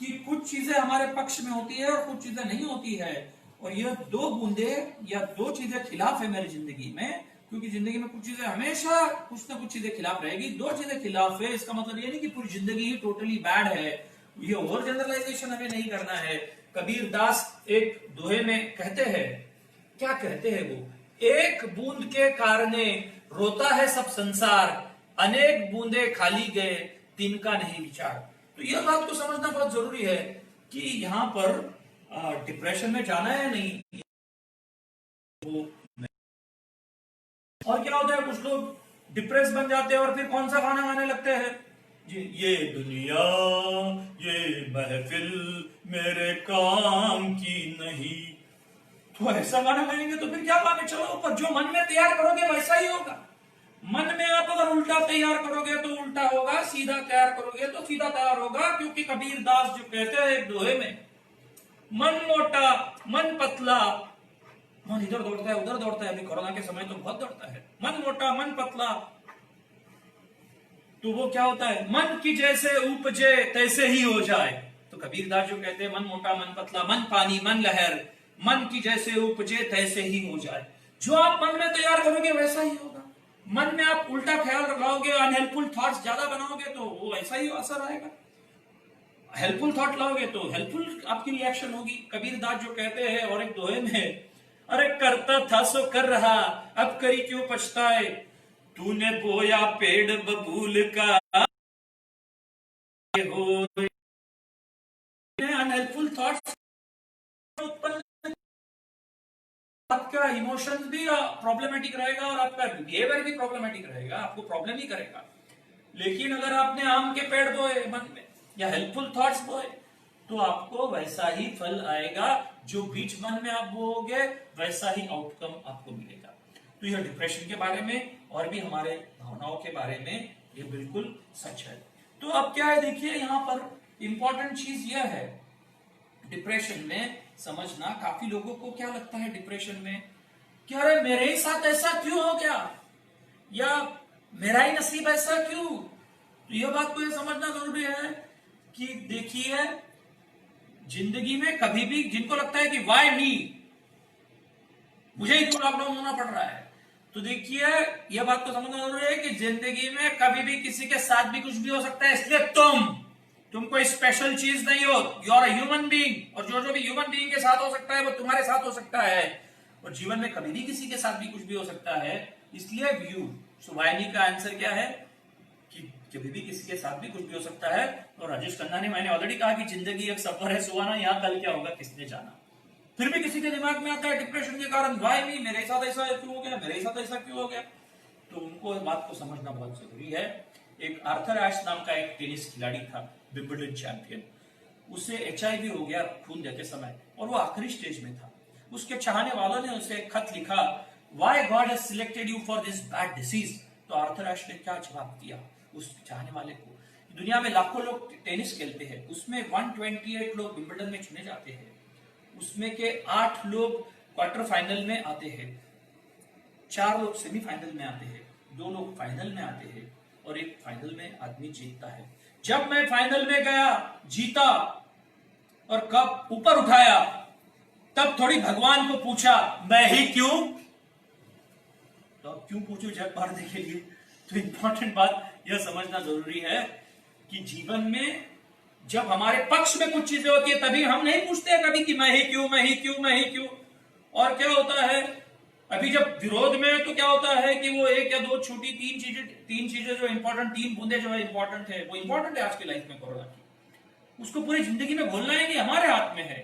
कि कुछ चीजें हमारे पक्ष में होती है और कुछ चीजें नहीं होती है। और यह दो बूंदे या दो चीजें खिलाफ है मेरी जिंदगी में, क्योंकि जिंदगी में कुछ चीजें हमेशा कुछ ना कुछ चीजें खिलाफ रहेगी। दो चीजें खिलाफ है, इसका मतलब ये नहीं कि पूरी जिंदगी ही टोटली बैड है। ये ओवर जनरलाइजेशन हमें नहीं करना है। कबीर दास एक दोहे में कहते हैं, क्या कहते हैं वो, एक बूंद के कारणे रोता है सब संसार, अनेक बूंदे खाली गए तिनका नहीं विचार। तो यह बात को समझना बहुत जरूरी है कि यहाँ पर डिप्रेशन में जाना है नहीं। और क्या होता है, कुछ लोग डिप्रेस बन जाते हैं और फिर कौन सा गाना गाने लगते हैं, ये दुनिया ये महफिल मेरे काम की नहीं। तो ऐसा गाना गाएंगे तो फिर क्या गाने, चलो ऊपर। जो मन में तैयार करोगे वैसा ही होगा। मन में आप अगर उल्टा तैयार करोगे तो उल्टा होगा, सीधा तैयार करोगे तो सीधा तैयार होगा। क्योंकि कबीर दास जो कहते हैं एक दोहे में, मन मोटा मन पतला, मन इधर दौड़ता है उधर दौड़ता है। अभी कोरोना के समय तो बहुत दौड़ता है। मन मोटा मन पतला, तो वो क्या होता है, मन की जैसे उपजे तैसे ही हो जाए। तो कबीर दास जो कहते हैं मन मोटा मन पतला, मन पानी मन लहर, मन की जैसे उपजे तैसे ही हो जाए। जो आप मन में तैयार करोगे वैसा ही होगा। मन में आप उल्टा ख्याल लगाओगे, अनहेल्पफुल थॉट्स ज्यादा बनाओगे, तो वो ऐसा ही असर आएगा। हेल्पफुल थॉट लाओगे तो हेल्पफुल आपकी रिएक्शन होगी। कबीर दास जो कहते हैं और एक दोहे में, अरे करता था सो कर रहा, अब करी क्यों पछताए, तूने बोया पेड़ बबूल का हो। अनहेल्पफुल थॉट्स उत्पन्न, आपका इमोशंस भी प्रॉब्लमेटिक रहेगा और आपका बिहेवियर भी प्रॉब्लमेटिक रहेगा, आपको प्रॉब्लम ही करेगा। लेकिन अगर आपने आम के पेड़ बोए मन में या हेल्पफुल थॉट्स बोए, तो आपको वैसा ही फल आएगा। जो बीज मन में आप बोओगे वैसा ही आउटकम आपको मिलेगा। तो यह डिप्रेशन के बारे में और भी हमारे भावनाओं के बारे में ये बिल्कुल सच है। तो अब क्या है, देखिए यहाँ पर इंपॉर्टेंट चीज यह है डिप्रेशन में समझना। काफी लोगों को क्या लगता है डिप्रेशन में कि अरे मेरे ही साथ ऐसा क्यों हो गया, या मेरा ही नसीब ऐसा क्यों। तो यह बात को यह समझना जरूरी है कि देखिए जिंदगी में कभी भी जिनको लगता है कि वाई मी, मुझे ही क्यों लॉकडाउन होना पड़ रहा है, तो देखिए यह बात को समझना जरूरी है कि जिंदगी में कभी भी किसी के साथ भी कुछ भी हो सकता है। इसलिए तुम कोई स्पेशल चीज नहीं हो, you are a human being. और जो भी ह्यूमन बीइंग के साथ हो सकता है वो तुम्हारे साथ हो सकता है। और जीवन में कभी भी किसी के साथ भी कुछ भी हो सकता है। इसलिए व्यू सुवाइनी का आंसर क्या है कि कभी भी किसी के साथ भी कुछ भी हो सकता है। और राजेश खन्ना ने, मैंने ऑलरेडी कहा कि जिंदगी एक सफर है सुहाना, यहाँ कल क्या होगा किसने जाना। फिर भी किसी के दिमाग में आता है डिप्रेशन के कारण, वाई मी, मेरे साथ ऐसा क्यों हो गया, मेरे साथ ऐसा क्यों हो गया। तो उनको इस बात को समझना बहुत जरूरी है। एक आर्थर एश नाम का एक टेनिस खिलाड़ी था, विंबलडन चैंपियन। उसे HIV हो गया खून देते समय, और वो आखिरी स्टेज में था। उसके चाहने वालों ने उसे खत लिखा, Y God has selected you for this bad disease. तो आर्थर एश ने क्या जवाब दिया उस चाहने वाले को, दुनिया में लाखों लोग टेनिस खेलते हैं, उसमें 128 लोग विंबलडन में चुने जाते हैं, उसमें के 8 लोग क्वार्टर फाइनल में आते हैं, 4 लोग सेमीफाइनल में आते हैं, 2 लोग फाइनल में आते हैं, और एक फाइनल में आदमी जीतता है। जब मैं फाइनल में गया, जीता और कप ऊपर उठाया, तब थोड़ी भगवान को पूछा मैं ही क्यों। तो अब क्यों पूछू जग मारने के लिए। तो इंपॉर्टेंट बात यह समझना जरूरी है कि जीवन में जब हमारे पक्ष में कुछ चीजें होती है तभी हम नहीं पूछते कभी कि मैं ही क्यों, मैं ही क्यों, मैं ही क्यों। और क्या होता है अभी जब विरोध में तो क्या होता है कि वो एक या दो छोटी तीन चीजें जो इंपॉर्टेंट, तीन बूंदे जो है इंपॉर्टेंट है, वो इंपॉर्टेंट है आज की लाइफ में कोरोना की, उसको पूरी जिंदगी में भूलना ही नहीं हमारे हाथ में है।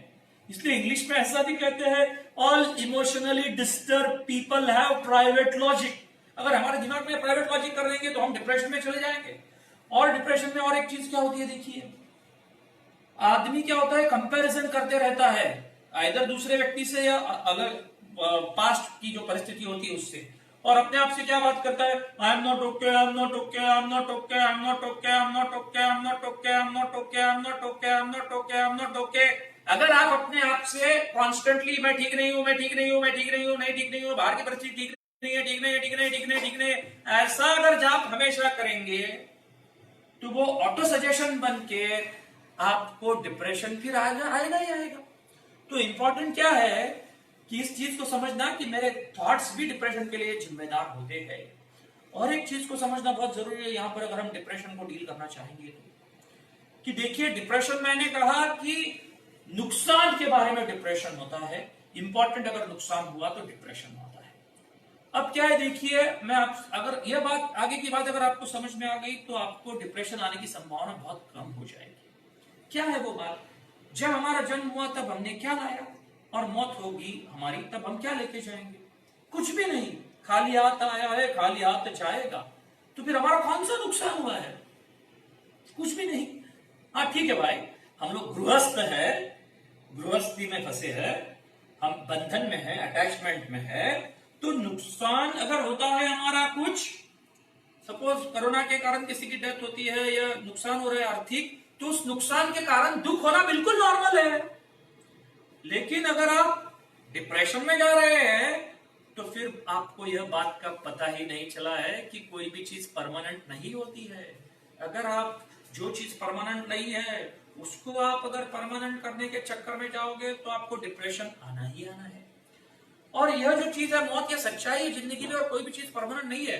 इसलिए इंग्लिश में ऐसा भी कहते हैं, all emotionally disturb people have private logic. अगर हमारे दिमाग में प्राइवेट लॉजिक कर देंगे तो हम डिप्रेशन में चले जाएंगे। और डिप्रेशन में और एक चीज क्या होती है, देखिए, आदमी क्या होता है, कंपैरिजन करते रहता है, इधर दूसरे व्यक्ति से या अलग पास्ट की जो परिस्थिति होती है उससे, और अपने आप से क्या बात करता है, I am not okay, I am not okay, I am not okay, I am not okay, I am not okay, I am not okay, I am not okay, I am not okay, I am not okay, I am not okay. अगर आप अपने आप से constantly मैं ठीक नहीं हूं, मैं ठीक नहीं हूं, मैं ठीक नहीं हूं, नहीं ठीक नहीं हूं, बाहर की परिस्थिति ठीक नहीं है, ठीक नहीं है, ठीक नहीं, ठीक नहीं, ठीक नहीं, ऐसा अगर आप हमेशा करेंगे तो वो ऑटो सजेशन बन के आपको डिप्रेशन फिर आएगा ही आएगा। तो इंपॉर्टेंट क्या है कि इस चीज को समझना कि मेरे थॉट्स भी डिप्रेशन के लिए जिम्मेदार होते हैं। और एक चीज को समझना बहुत जरूरी है यहां पर, अगर हम डिप्रेशन को डील करना चाहेंगे तो, कि देखिए, डिप्रेशन, मैंने कहा कि नुकसान के बारे में डिप्रेशन होता है, इंपॉर्टेंट अगर नुकसान हुआ तो डिप्रेशन होता है। अब क्या है, देखिए, मैं अगर यह बात, आगे की बात अगर आपको समझ में आ गई तो आपको डिप्रेशन आने की संभावना बहुत कम हो जाएगी। क्या है वो बात, जब हमारा जन्म हुआ तब हमने क्या लाया, और मौत होगी हमारी तब हम क्या लेके जाएंगे, कुछ भी नहीं, खाली हाथ आया है, खाली हाथ जाएगा। तो फिर हमारा कौन सा नुकसान हुआ है, कुछ भी नहीं। हाँ ठीक है भाई, हम लोग गृहस्थ है, गृहस्थी में फंसे हैं, हम बंधन में है, अटैचमेंट में है, तो नुकसान अगर होता है हमारा कुछ, सपोज कोरोना के कारण किसी की डेथ होती है या नुकसान हो रहा है आर्थिक, तो उस नुकसान के कारण दुख होना बिल्कुल नॉर्मल है। लेकिन अगर आप डिप्रेशन में जा रहे हैं तो फिर आपको यह बात का पता ही नहीं चला है कि कोई भी चीज परमानेंट नहीं होती है। अगर आप जो चीज परमानेंट नहीं है उसको आप अगर परमानेंट करने के चक्कर में जाओगे तो आपको डिप्रेशन आना ही आना है। और यह जो चीज है, मौत या सच्चाई है जिंदगी में, और कोई भी चीज परमानेंट नहीं है।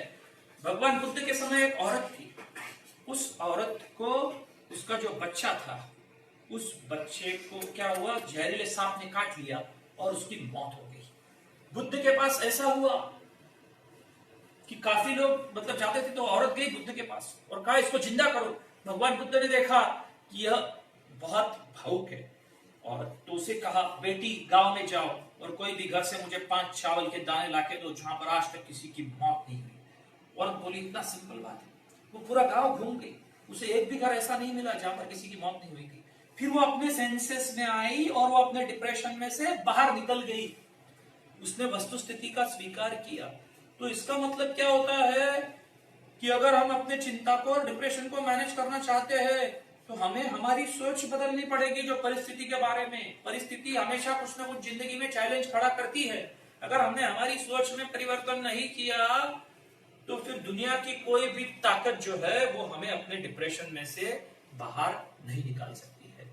भगवान बुद्ध के समय एक औरत थी, उस औरत को उसका जो बच्चा था, उस बच्चे को क्या हुआ, जहरीले सांप ने काट लिया और उसकी मौत हो गई। बुद्ध के पास ऐसा हुआ कि काफी लोग मतलब जाते थे, तो औरत गई बुद्ध के पास और कहा इसको जिंदा करो। भगवान बुद्ध ने देखा कि यह बहुत भावुक है, और तो उसे कहा, बेटी गांव में जाओ और कोई भी घर से मुझे 5 चावल के दाने लाके दो जहां पर आज तक किसी की मौत नहीं हुई। औरत बोली, इतना सिंपल बात है। वो पूरा गांव घूम गई, उसे एक भी घर ऐसा नहीं मिला जहां पर किसी की मौत नहीं हुई थी। फिर वो अपने सेंसेस में आई और वो अपने डिप्रेशन में से बाहर निकल गई, उसने वस्तुस्थिति का स्वीकार किया। तो इसका मतलब क्या होता है कि अगर हम अपने चिंता को और डिप्रेशन को मैनेज करना चाहते हैं तो हमें हमारी सोच बदलनी पड़ेगी। जो परिस्थिति के बारे में, परिस्थिति हमेशा कुछ ना कुछ जिंदगी में चैलेंज खड़ा करती है। अगर हमने हमारी सोच में परिवर्तन नहीं किया तो फिर दुनिया की कोई भी ताकत जो है वो हमें अपने डिप्रेशन में से बाहर नहीं निकाल सकती है।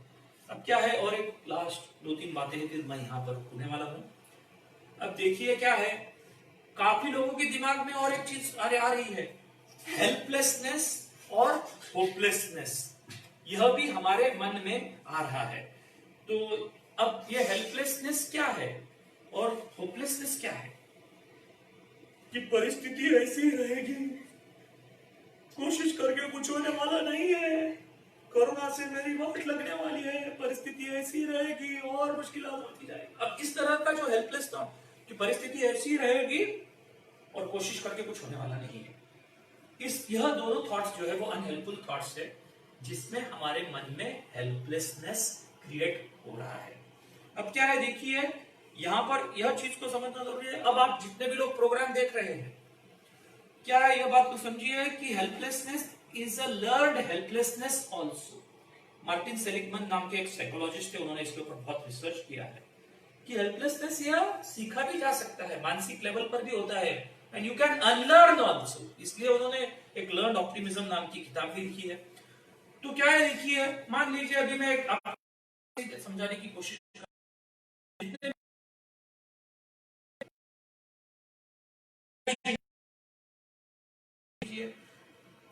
अब क्या है, और एक लास्ट 2-3 बातें फिर मैं यहां पर रुकने वाला हूं। अब देखिए क्या है, काफी लोगों के दिमाग में और एक चीज आ रही है, हेल्पलेसनेस और होपलेसनेस। यह भी हमारे मन में आ रहा है। तो अब ये हेल्पलेसनेस क्या है और होपलेसनेस क्या है, कि परिस्थिति ऐसी रहेगी, कोशिश करके कुछ होने वाला नहीं है, कोरोना से मेरी मौत लगने वाली है, परिस्थिति ऐसी रहेगी और मुश्किलात होती जाएगी। अब इस तरह का जो हेल्पलेस था कि परिस्थिति ऐसी रहेगी और कोशिश करके कुछ होने वाला नहीं है, यह दोनों थॉट्स जो है वो अनहेल्पफुल थॉट्स है, जिसमें हमारे मन में हेल्पलेसनेस क्रिएट हो रहा है। अब क्या है, देखिए यहां पर यह चीज को समझना जरूरी है। अब आप जितने भी लोग प्रोग्राम देख रहे हैं, क्या है यह बात को समझिए कि helplessness is a learned helplessness also. Martin Seligman नाम के एक साइकोलॉजिस्ट है, उन्होंने इसके ऊपर बहुत रिसर्च किया है कि हेल्पलेसनेस यह सीखा भी जा सकता है, मानसिक लेवल पर भी होता है, and you can unlearn also. इसलिए उन्होंने एक लर्न ऑप्टिमिज्म नाम की किताब भी लिखी है। तो क्या है, देखिए, मान लीजिए अभी मैं आपको समझाने की कोशिश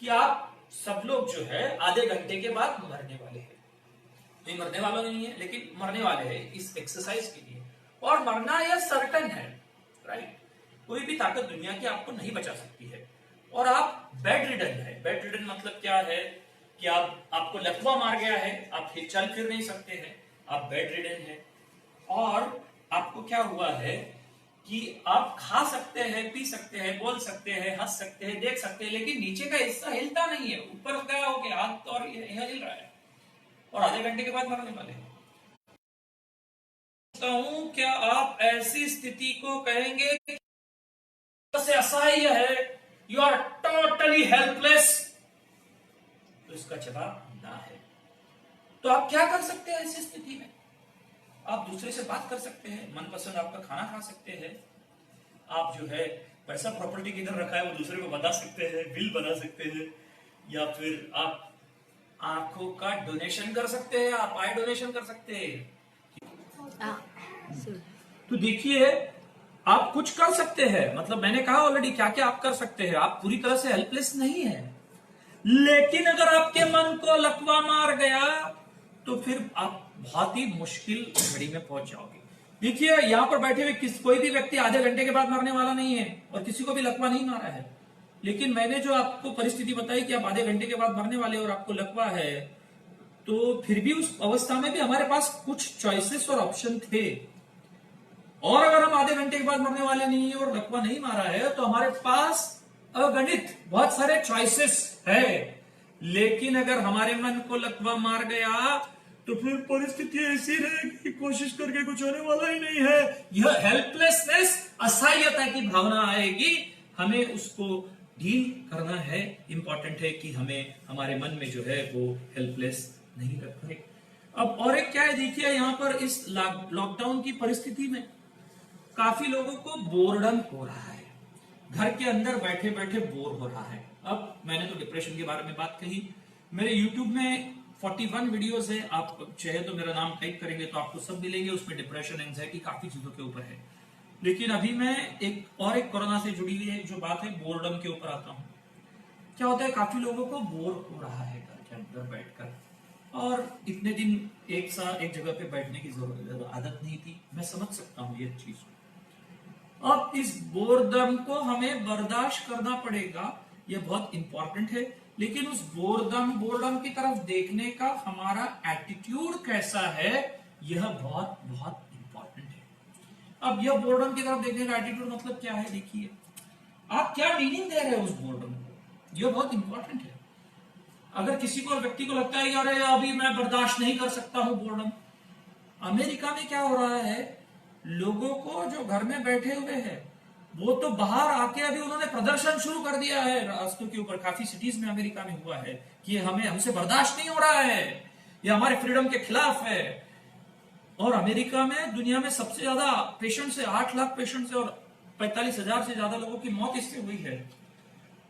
कि आप सब लोग जो है आधे घंटे के बाद मरने वाले हैं। नहीं, मरने वाला नहीं है, लेकिन मरने वाले हैं इस एक्सरसाइज के लिए, और मरना यह सर्टन है, राइट। कोई भी ताकत दुनिया की आपको नहीं बचा सकती है। और आप बेड रिडन है। बेड रिडन मतलब क्या है कि आपको लकवा मार गया है, आप चल फिर नहीं सकते हैं, आप बेड रिडन है। और आपको क्या हुआ है कि आप खा सकते हैं, पी सकते हैं, बोल सकते हैं, हंस सकते हैं, देख सकते हैं, लेकिन नीचे का हिस्सा हिलता नहीं है। ऊपर गया हो गया हाथ तो और यह हिल रहा है और आधे घंटे के बाद मरने वाले हैं। क्या आप ऐसी स्थिति को कहेंगे से असहाय है, यू आर टोटली हेल्पलेस? तो इसका जवाब ना है। तो आप क्या कर सकते हैं ऐसी स्थिति में? आप दूसरे से बात कर सकते हैं, मनपसंद आपका खाना खा सकते हैं, आप जो है पैसा प्रॉपर्टी किधर रखा है वो दूसरे को बता सकते हैं, बिल बना सकते हैं, या फिर आप आंखों का डोनेशन कर सकते हैं, आप आई डोनेशन कर सकते हैं। तो देखिए आप कुछ कर सकते हैं, मतलब मैंने कहा ऑलरेडी क्या क्या आप कर सकते हैं। आप पूरी तरह से हेल्पलेस नहीं है, लेकिन अगर आपके मन को लकवा मार गया तो फिर आप बहुत ही मुश्किल घड़ी में पहुंच जाओगे। देखिए यहां पर बैठे हुए कोई भी व्यक्ति आधे घंटे के बाद मरने वाला नहीं है और किसी को भी लकवा नहीं मारा है, लेकिन मैंने जो आपको परिस्थिति बताई कि आप आधे घंटे के बाद मरने वाले और आपको लकवा है, तो फिर भी उस अवस्था में भी हमारे पास कुछ चॉइसेस और ऑप्शन थे। और अगर हम आधे घंटे के बाद मरने वाले नहीं है और लकवा नहीं मारा है तो हमारे पास अगणित बहुत सारे चॉइसेस है। लेकिन अगर हमारे मन को लकवा मार गया तो फिर परिस्थिति ऐसी रहेगी, कोशिश करके कुछ होने वाला ही नहीं है। यह हेल्पलेसनेस, असहायता की भावना आएगी, हमें उसको डील करना है। इंपॉर्टेंट है कि हमें हमारे मन में जो है वो हेल्पलेस नहीं रखे। अब और एक क्या है, देखिए यहां पर इस लॉकडाउन की परिस्थिति में काफी लोगों को बोरडम हो रहा है, घर के अंदर बैठे बैठे बोर हो रहा है। अब मैंने तो डिप्रेशन के बारे में बात कही, मेरे YouTube में 41 वीडियोस है, आप चाहे तो मेरा नाम टाइप करेंगे तो आपको सब मिलेंगे, उसमें डिप्रेशन, एंजाइटी, काफी चीजों के ऊपर है। लेकिन अभी मैं एक कोरोना से जुड़ी हुई जो बात है बोरडम के ऊपर आता हूं। क्या होता है, काफी लोगों को बोर हो रहा है घर के अंदर बैठकर, और इतने दिन एक जगह पे बैठने की आदत नहीं थी। मैं समझ सकता हूँ ये चीज। अब इस बोरडम को हमें बर्दाश्त करना पड़ेगा, यह बहुत इंपॉर्टेंट है। लेकिन उस बोरडम की तरफ देखने का हमारा एटीट्यूड कैसा है, यह बहुत बहुत इंपॉर्टेंट है। अब यह बोरडम की तरफ देखने का एटीट्यूड मतलब क्या है, देखिए आप क्या मीनिंग दे रहे हो उस बोरडम को, यह बहुत इंपॉर्टेंट है। अगर किसी को व्यक्ति को लगता है अरे अभी मैं बर्दाश्त नहीं कर सकता हूं बोरडम, अमेरिका में क्या हो रहा है, लोगों को जो घर में बैठे हुए हैं वो तो बाहर आके अभी उन्होंने प्रदर्शन शुरू कर दिया है रास्तों के ऊपर। काफी सिटीज में अमेरिका में हुआ है कि हमसे बर्दाश्त नहीं हो रहा है, ये हमारे फ्रीडम के खिलाफ है। और अमेरिका में दुनिया में सबसे ज्यादा पेशेंट्स है, 8 लाख पेशेंट्स है और 45,000 से ज्यादा लोगों की मौत इससे हुई है।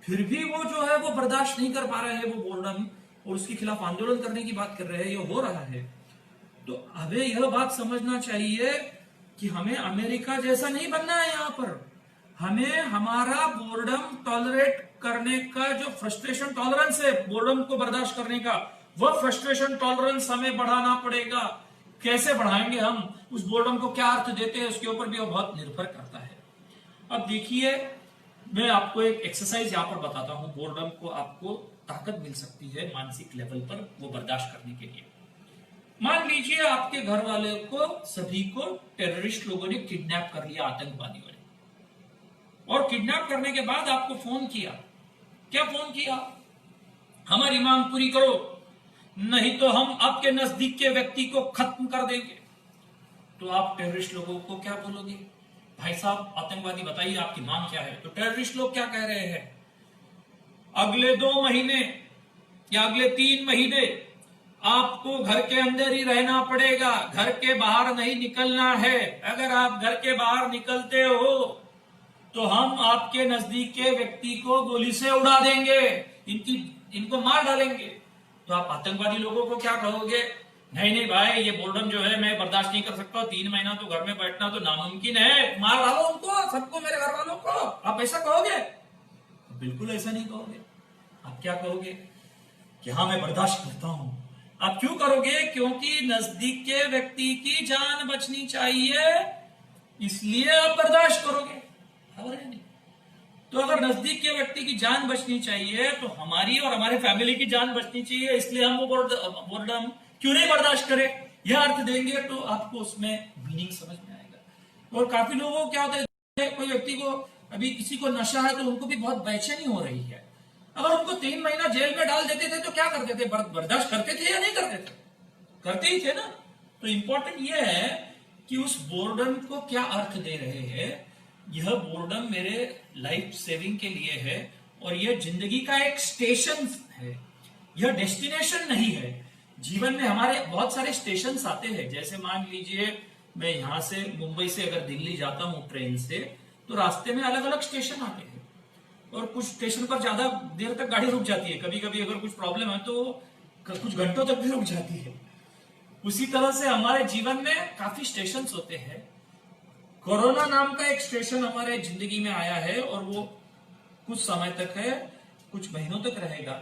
फिर भी वो जो है वो बर्दाश्त नहीं कर पा रहे हैं वो बोरडम, और उसके खिलाफ आंदोलन करने की बात कर रहे हैं, ये हो रहा है। तो हमें यह बात समझना चाहिए कि हमें अमेरिका जैसा नहीं बनना है। यहाँ पर हमें हमारा बोरडम टॉलरेट करने का जो फ्रस्ट्रेशन टॉलरेंस है, बोरडम को बर्दाश्त करने का, वह फ्रस्ट्रेशन टॉलरेंस हमें बढ़ाना पड़ेगा। कैसे बढ़ाएंगे हम, उस बोरडम को क्या अर्थ देते हैं, उसके ऊपर भी वो बहुत निर्भर करता है। अब देखिए मैं आपको एक एक्सरसाइज यहाँ पर बताता हूँ, बोरडम को आपको ताकत मिल सकती है मानसिक लेवल पर वो बर्दाश्त करने के लिए। मान लीजिए आपके घर वाले को, सभी को टेररिस्ट लोगों ने किडनैप कर लिया, आतंकवादियों ने, और किडनैप करने के बाद आपको फोन किया। क्या फोन किया, हमारी मांग पूरी करो नहीं तो हम आपके नजदीक के व्यक्ति को खत्म कर देंगे। तो आप टेररिस्ट लोगों को क्या बोलोगे, भाई साहब आतंकवादी बताइए आपकी मांग क्या है। तो टेररिस्ट लोग क्या कह रहे हैं, अगले 2 महीने या अगले 3 महीने आपको घर के अंदर ही रहना पड़ेगा, घर के बाहर नहीं निकलना है। अगर आप घर के बाहर निकलते हो तो हम आपके नजदीक के व्यक्ति को गोली से उड़ा देंगे, इनको मार डालेंगे। तो आप आतंकवादी लोगों को क्या कहोगे, नहीं नहीं भाई ये बोर्डम जो है मैं बर्दाश्त नहीं कर सकता, 3 महीना तो घर में बैठना तो नामुमकिन है, मार डालो उनको, सबको, मेरे घर वालों को। आप ऐसा कहोगे? बिल्कुल ऐसा नहीं कहोगे। आप क्या कहोगे कि हाँ मैं बर्दाश्त करता हूं। आप क्यों करोगे, क्योंकि नजदीक के व्यक्ति की जान बचनी चाहिए, इसलिए आप बर्दाश्त करोगे। खबर है नहीं। तो अगर नजदीक के व्यक्ति की जान बचनी चाहिए तो हमारी और हमारे फैमिली की जान बचनी चाहिए, इसलिए हम वो बोर्डम क्यों नहीं बर्दाश्त करें, यह अर्थ देंगे तो आपको उसमें मीनिंग समझ में आएगा। और काफी लोगों को क्या होता है, कोई व्यक्ति को अभी किसी को नशा है तो उनको भी बहुत बेचैनी हो रही है। अगर उनको 3 महीना जेल में डाल देते थे तो क्या करते थे, बर्दाश्त करते थे या नहीं करते थे? करते ही थे ना। तो इंपॉर्टेंट यह है कि उस बोर्डम को क्या अर्थ दे रहे हैं। यह बोर्डम मेरे लाइफ सेविंग के लिए है और यह जिंदगी का एक स्टेशन है, यह डेस्टिनेशन नहीं है। जीवन में हमारे बहुत सारे स्टेशन आते हैं, जैसे मान लीजिए मैं यहां से मुंबई से अगर दिल्ली जाता हूं ट्रेन से, तो रास्ते में अलग अलग स्टेशन आते हैं और कुछ स्टेशन पर ज्यादा देर तक गाड़ी रुक जाती है, कभी कभी अगर कुछ प्रॉब्लम है तो कुछ घंटों तक भी रुक जाती है। उसी तरह से हमारे जीवन में काफी स्टेशन होते हैं। कोरोना नाम का एक स्टेशन हमारे जिंदगी में आया है और वो कुछ समय तक है, कुछ महीनों तक रहेगा।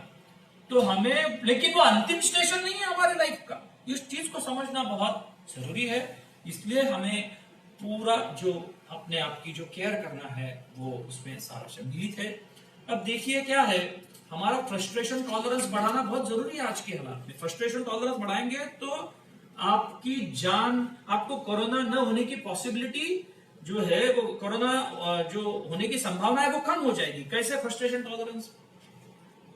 तो हमें, लेकिन वो अंतिम स्टेशन नहीं है हमारे लाइफ का, इस चीज को समझना बहुत जरूरी है। इसलिए हमें पूरा जो अपने आप की जो केयर करना है वो उसमें सारा सम्मिलित है। अब देखिए क्या है, हमारा फ्रस्ट्रेशन टॉलरेंस बढ़ाना बहुत जरूरी है आज के हालात में। फ्रस्ट्रेशन टॉलरेंस बढ़ाएंगे तो आपकी जान, आपको कोरोना न होने की पॉसिबिलिटी जो है, वो कोरोना जो होने की संभावना है वो कम हो जाएगी। कैसे? Frustration tolerance.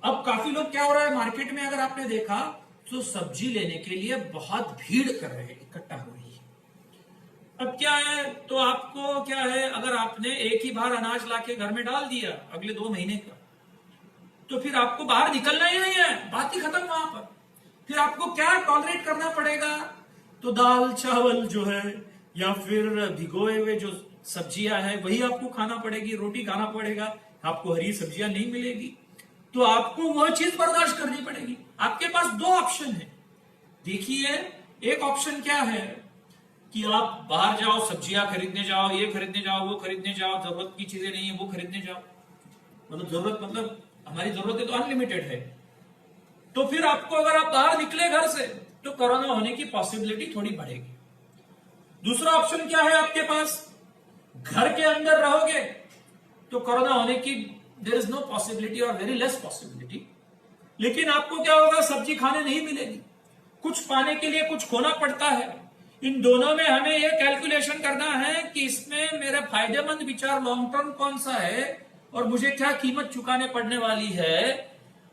अब काफी लोग, क्या हो रहा है मार्केट में, अगर आपने देखा तो सब्जी लेने के लिए बहुत भीड़ कर रहे हैं, इकट्ठा हो रही है। अब क्या है, तो आपको क्या है, अगर आपने एक ही बार अनाज लाके घर में डाल दिया अगले 2 महीने का, तो फिर आपको बाहर निकलना ही नहीं है, बात ही खत्म वहां पर। फिर आपको क्या टॉलरेट करना पड़ेगा? तो दाल चावल जो है या फिर भिगोए हुए जो सब्जियां है वही आपको खाना पड़ेगी, रोटी खाना पड़ेगा, आपको हरी सब्जियां नहीं मिलेगी, तो आपको वह चीज बर्दाश्त करनी पड़ेगी। आपके पास 2 ऑप्शन है। देखिए, एक ऑप्शन क्या है कि आप बाहर जाओ, सब्जियां खरीदने जाओ, ये खरीदने जाओ, वो खरीदने जाओ, जरूरत की चीजें नहीं है वो खरीदने जाओ, मतलब जरूरत, मतलब हमारी जरूरतें तो अनलिमिटेड है। तो फिर आपको, अगर आप बाहर निकले घर से, तो कोरोना होने की पॉसिबिलिटी थोड़ी बढ़ेगी। दूसरा ऑप्शन क्या है आपके पास? घर के अंदर रहोगे तो कोरोना होने की देयर इज नो पॉसिबिलिटी और वेरी लेस पॉसिबिलिटी। लेकिन आपको क्या होगा, सब्जी खाने नहीं मिलेगी, कुछ पाने के लिए कुछ खोना पड़ता है। इन दोनों में हमें यह कैलकुलेशन करना है कि इसमें मेरा फायदेमंद विचार लॉन्ग टर्म कौन सा है और मुझे क्या कीमत चुकाने पड़ने वाली है।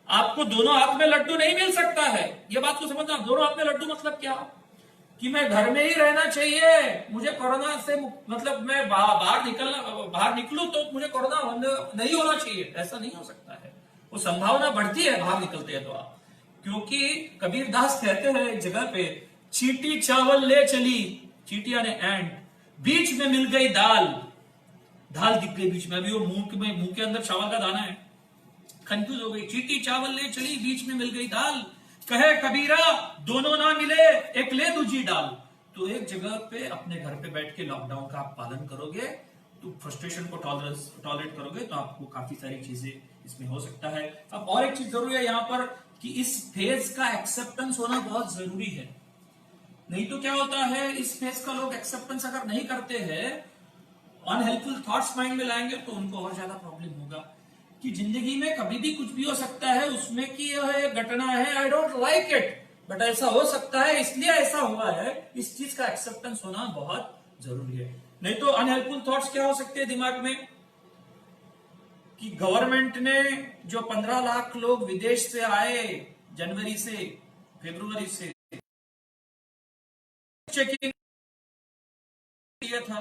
आपको दोनों हाथ में लड्डू नहीं मिल सकता है, यह बात को समझना। दोनों हाथ में लड्डू मतलब क्या, कि मैं घर में ही रहना चाहिए, मुझे कोरोना से, मतलब मैं बाहर निकलूं तो मुझे कोरोना नहीं होना चाहिए, ऐसा नहीं हो सकता है। वो संभावना बढ़ती है बाहर निकलते हैं तो आप, क्योंकि कबीर दास कहते हैं एक जगह पे, चींटी चावल ले चली, चींटी यानी एंड, बीच में मिल गई दाल, दाल दिख गई बीच में, अभी वो मुंह के अंदर चावल का दाना है, कंफ्यूज हो गई। चींटी चावल ले चली, बीच में मिल गई दाल, कहे कबीरा दोनों ना मिले, एक ले दूजी डाल। तो एक जगह पे अपने घर पे बैठ के लॉकडाउन का आप पालन करोगे तो फ्रस्ट्रेशन को टॉलरेट करोगे तो आपको काफी सारी चीजें इसमें हो सकता है। अब और एक चीज जरूरी है यहाँ पर कि इस फेज का एक्सेप्टेंस होना बहुत जरूरी है। नहीं तो क्या होता है, इस फेज का लोग एक्सेप्टेंस अगर नहीं करते हैं, अनहेल्पफुल थॉट्स माइंड में लाएंगे तो उनको और ज्यादा प्रॉब्लम होगा। कि जिंदगी में कभी भी कुछ भी हो सकता है, उसमें कि यह घटना है, I don't like it, but ऐसा हो सकता है, इसलिए ऐसा हुआ है, इस चीज का एक्सेप्टेंस होना बहुत जरूरी है। नहीं तो अनहेल्पफुल थॉट्स क्या हो सकते हैं दिमाग में, कि गवर्नमेंट ने जो 15 लाख लोग विदेश से आए जनवरी से फरवरी से, चेकिंग किया था,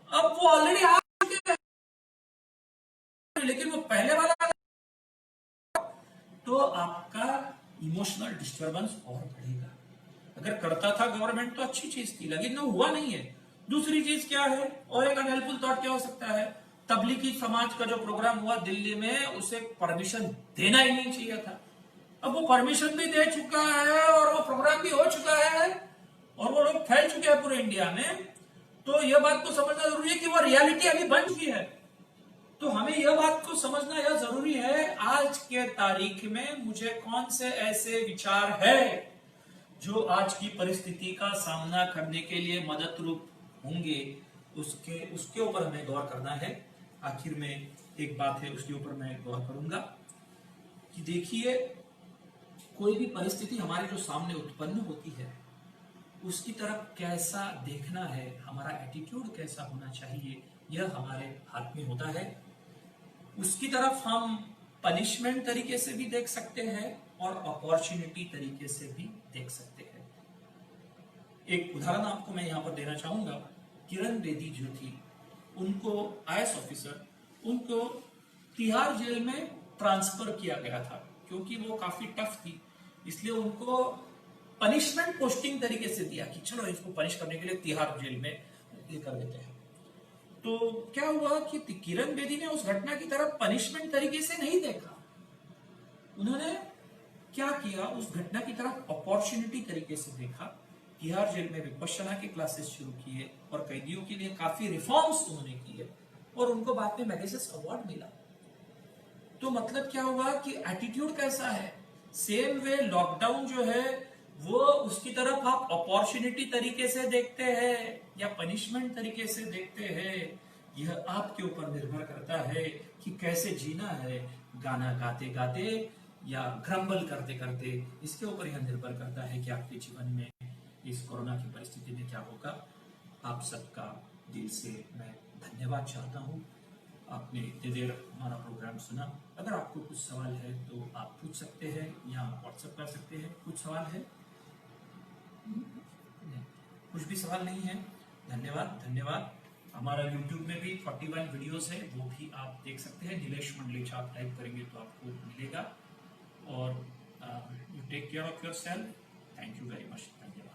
अब वो ऑलरेडी आ चुके हैं, लेकिन वो पहले वाला, तो आपका इमोशनल डिस्टर्बेंस और बढ़ेगा। अगर करता था गवर्नमेंट तो अच्छी चीज थी, लेकिन वो हुआ नहीं है। दूसरी चीज क्या है, और एक अनहेल्पफुल थॉट क्या हो सकता है, तबलीगी समाज का जो प्रोग्राम हुआ दिल्ली में, उसे परमिशन देना ही नहीं चाहिए था। अब वो परमिशन भी दे चुका है और वो प्रोग्राम भी हो चुका है और वो लोग फैल चुके हैं पूरे इंडिया में। तो यह बात को समझना जरूरी है कि वो रियलिटी अभी बन चुकी है। तो हमें यह बात को समझना यह जरूरी है, आज के तारीख में मुझे कौन से ऐसे विचार है जो आज की परिस्थिति का सामना करने के लिए मदद रूप होंगे, उसके ऊपर हमें गौर करना है। आखिर में एक बात है, उसके ऊपर मैं गौर करूंगा कि देखिए, कोई भी परिस्थिति हमारे जो सामने उत्पन्न होती है उसकी तरफ कैसा देखना है, हमारा एटीट्यूड कैसा होना चाहिए, यह हमारे हाथ में होता है। उसकी तरफ हम पनिशमेंट तरीके से भी देख सकते हैं और अपॉर्चुनिटी तरीके से भी देख सकते हैं। एक उदाहरण आपको मैं यहां पर देना चाहूंगा। किरण बेदी जो थी, उनको आईएएस ऑफिसर, उनको तिहाड़ जेल में ट्रांसफर किया गया था क्योंकि वो काफी टफ थी, इसलिए उनको पनिशमेंट पोस्टिंग तरीके से दिया कि चलो इसको पनिश करने के लिए तिहाड़ जेल में ये कर देते हैं। तो क्या हुआ कि किरण बेदी ने उस घटना की तरफ पनिशमेंट तरीके से नहीं देखा। उन्होंने क्या किया, उस घटना की तरफ अपॉर्चुनिटी तरीके से देखा। तिहाड़ जेल में विपश्यना के क्लासेस शुरू किए और कैदियों के लिए काफी रिफॉर्म्स उन्होंने किए और उनको बाद में मैगसेस अवार्ड मिला। तो मतलब क्या हुआ कि एटीट्यूड कैसा है। सेम वे लॉकडाउन जो है वो उसकी तरफ आप अपॉर्चुनिटी तरीके से देखते हैं या पनिशमेंट तरीके से देखते हैं, यह आपके ऊपर निर्भर करता है कि कैसे जीना है, गाना गाते गाते या ग्रम्बल करते करते। इसके ऊपर यह निर्भर करता है कि आपके जीवन में इस कोरोना की परिस्थिति में क्या होगा। आप सबका दिल से मैं धन्यवाद चाहता हूँ, आपने इतनी देर हमारा प्रोग्राम सुना। अगर आपको कुछ सवाल है तो आप पूछ सकते हैं या व्हाट्सएप कर सकते हैं। कुछ सवाल है? नहीं, कुछ भी सवाल नहीं है। धन्यवाद। हमारा YouTube में भी 41 वीडियोस है, वो भी आप देख सकते हैं। नीलेश मंडलेचा आप टाइप करेंगे तो आपको मिलेगा। और you take care of yourself. Thank you very much. धन्यवाद।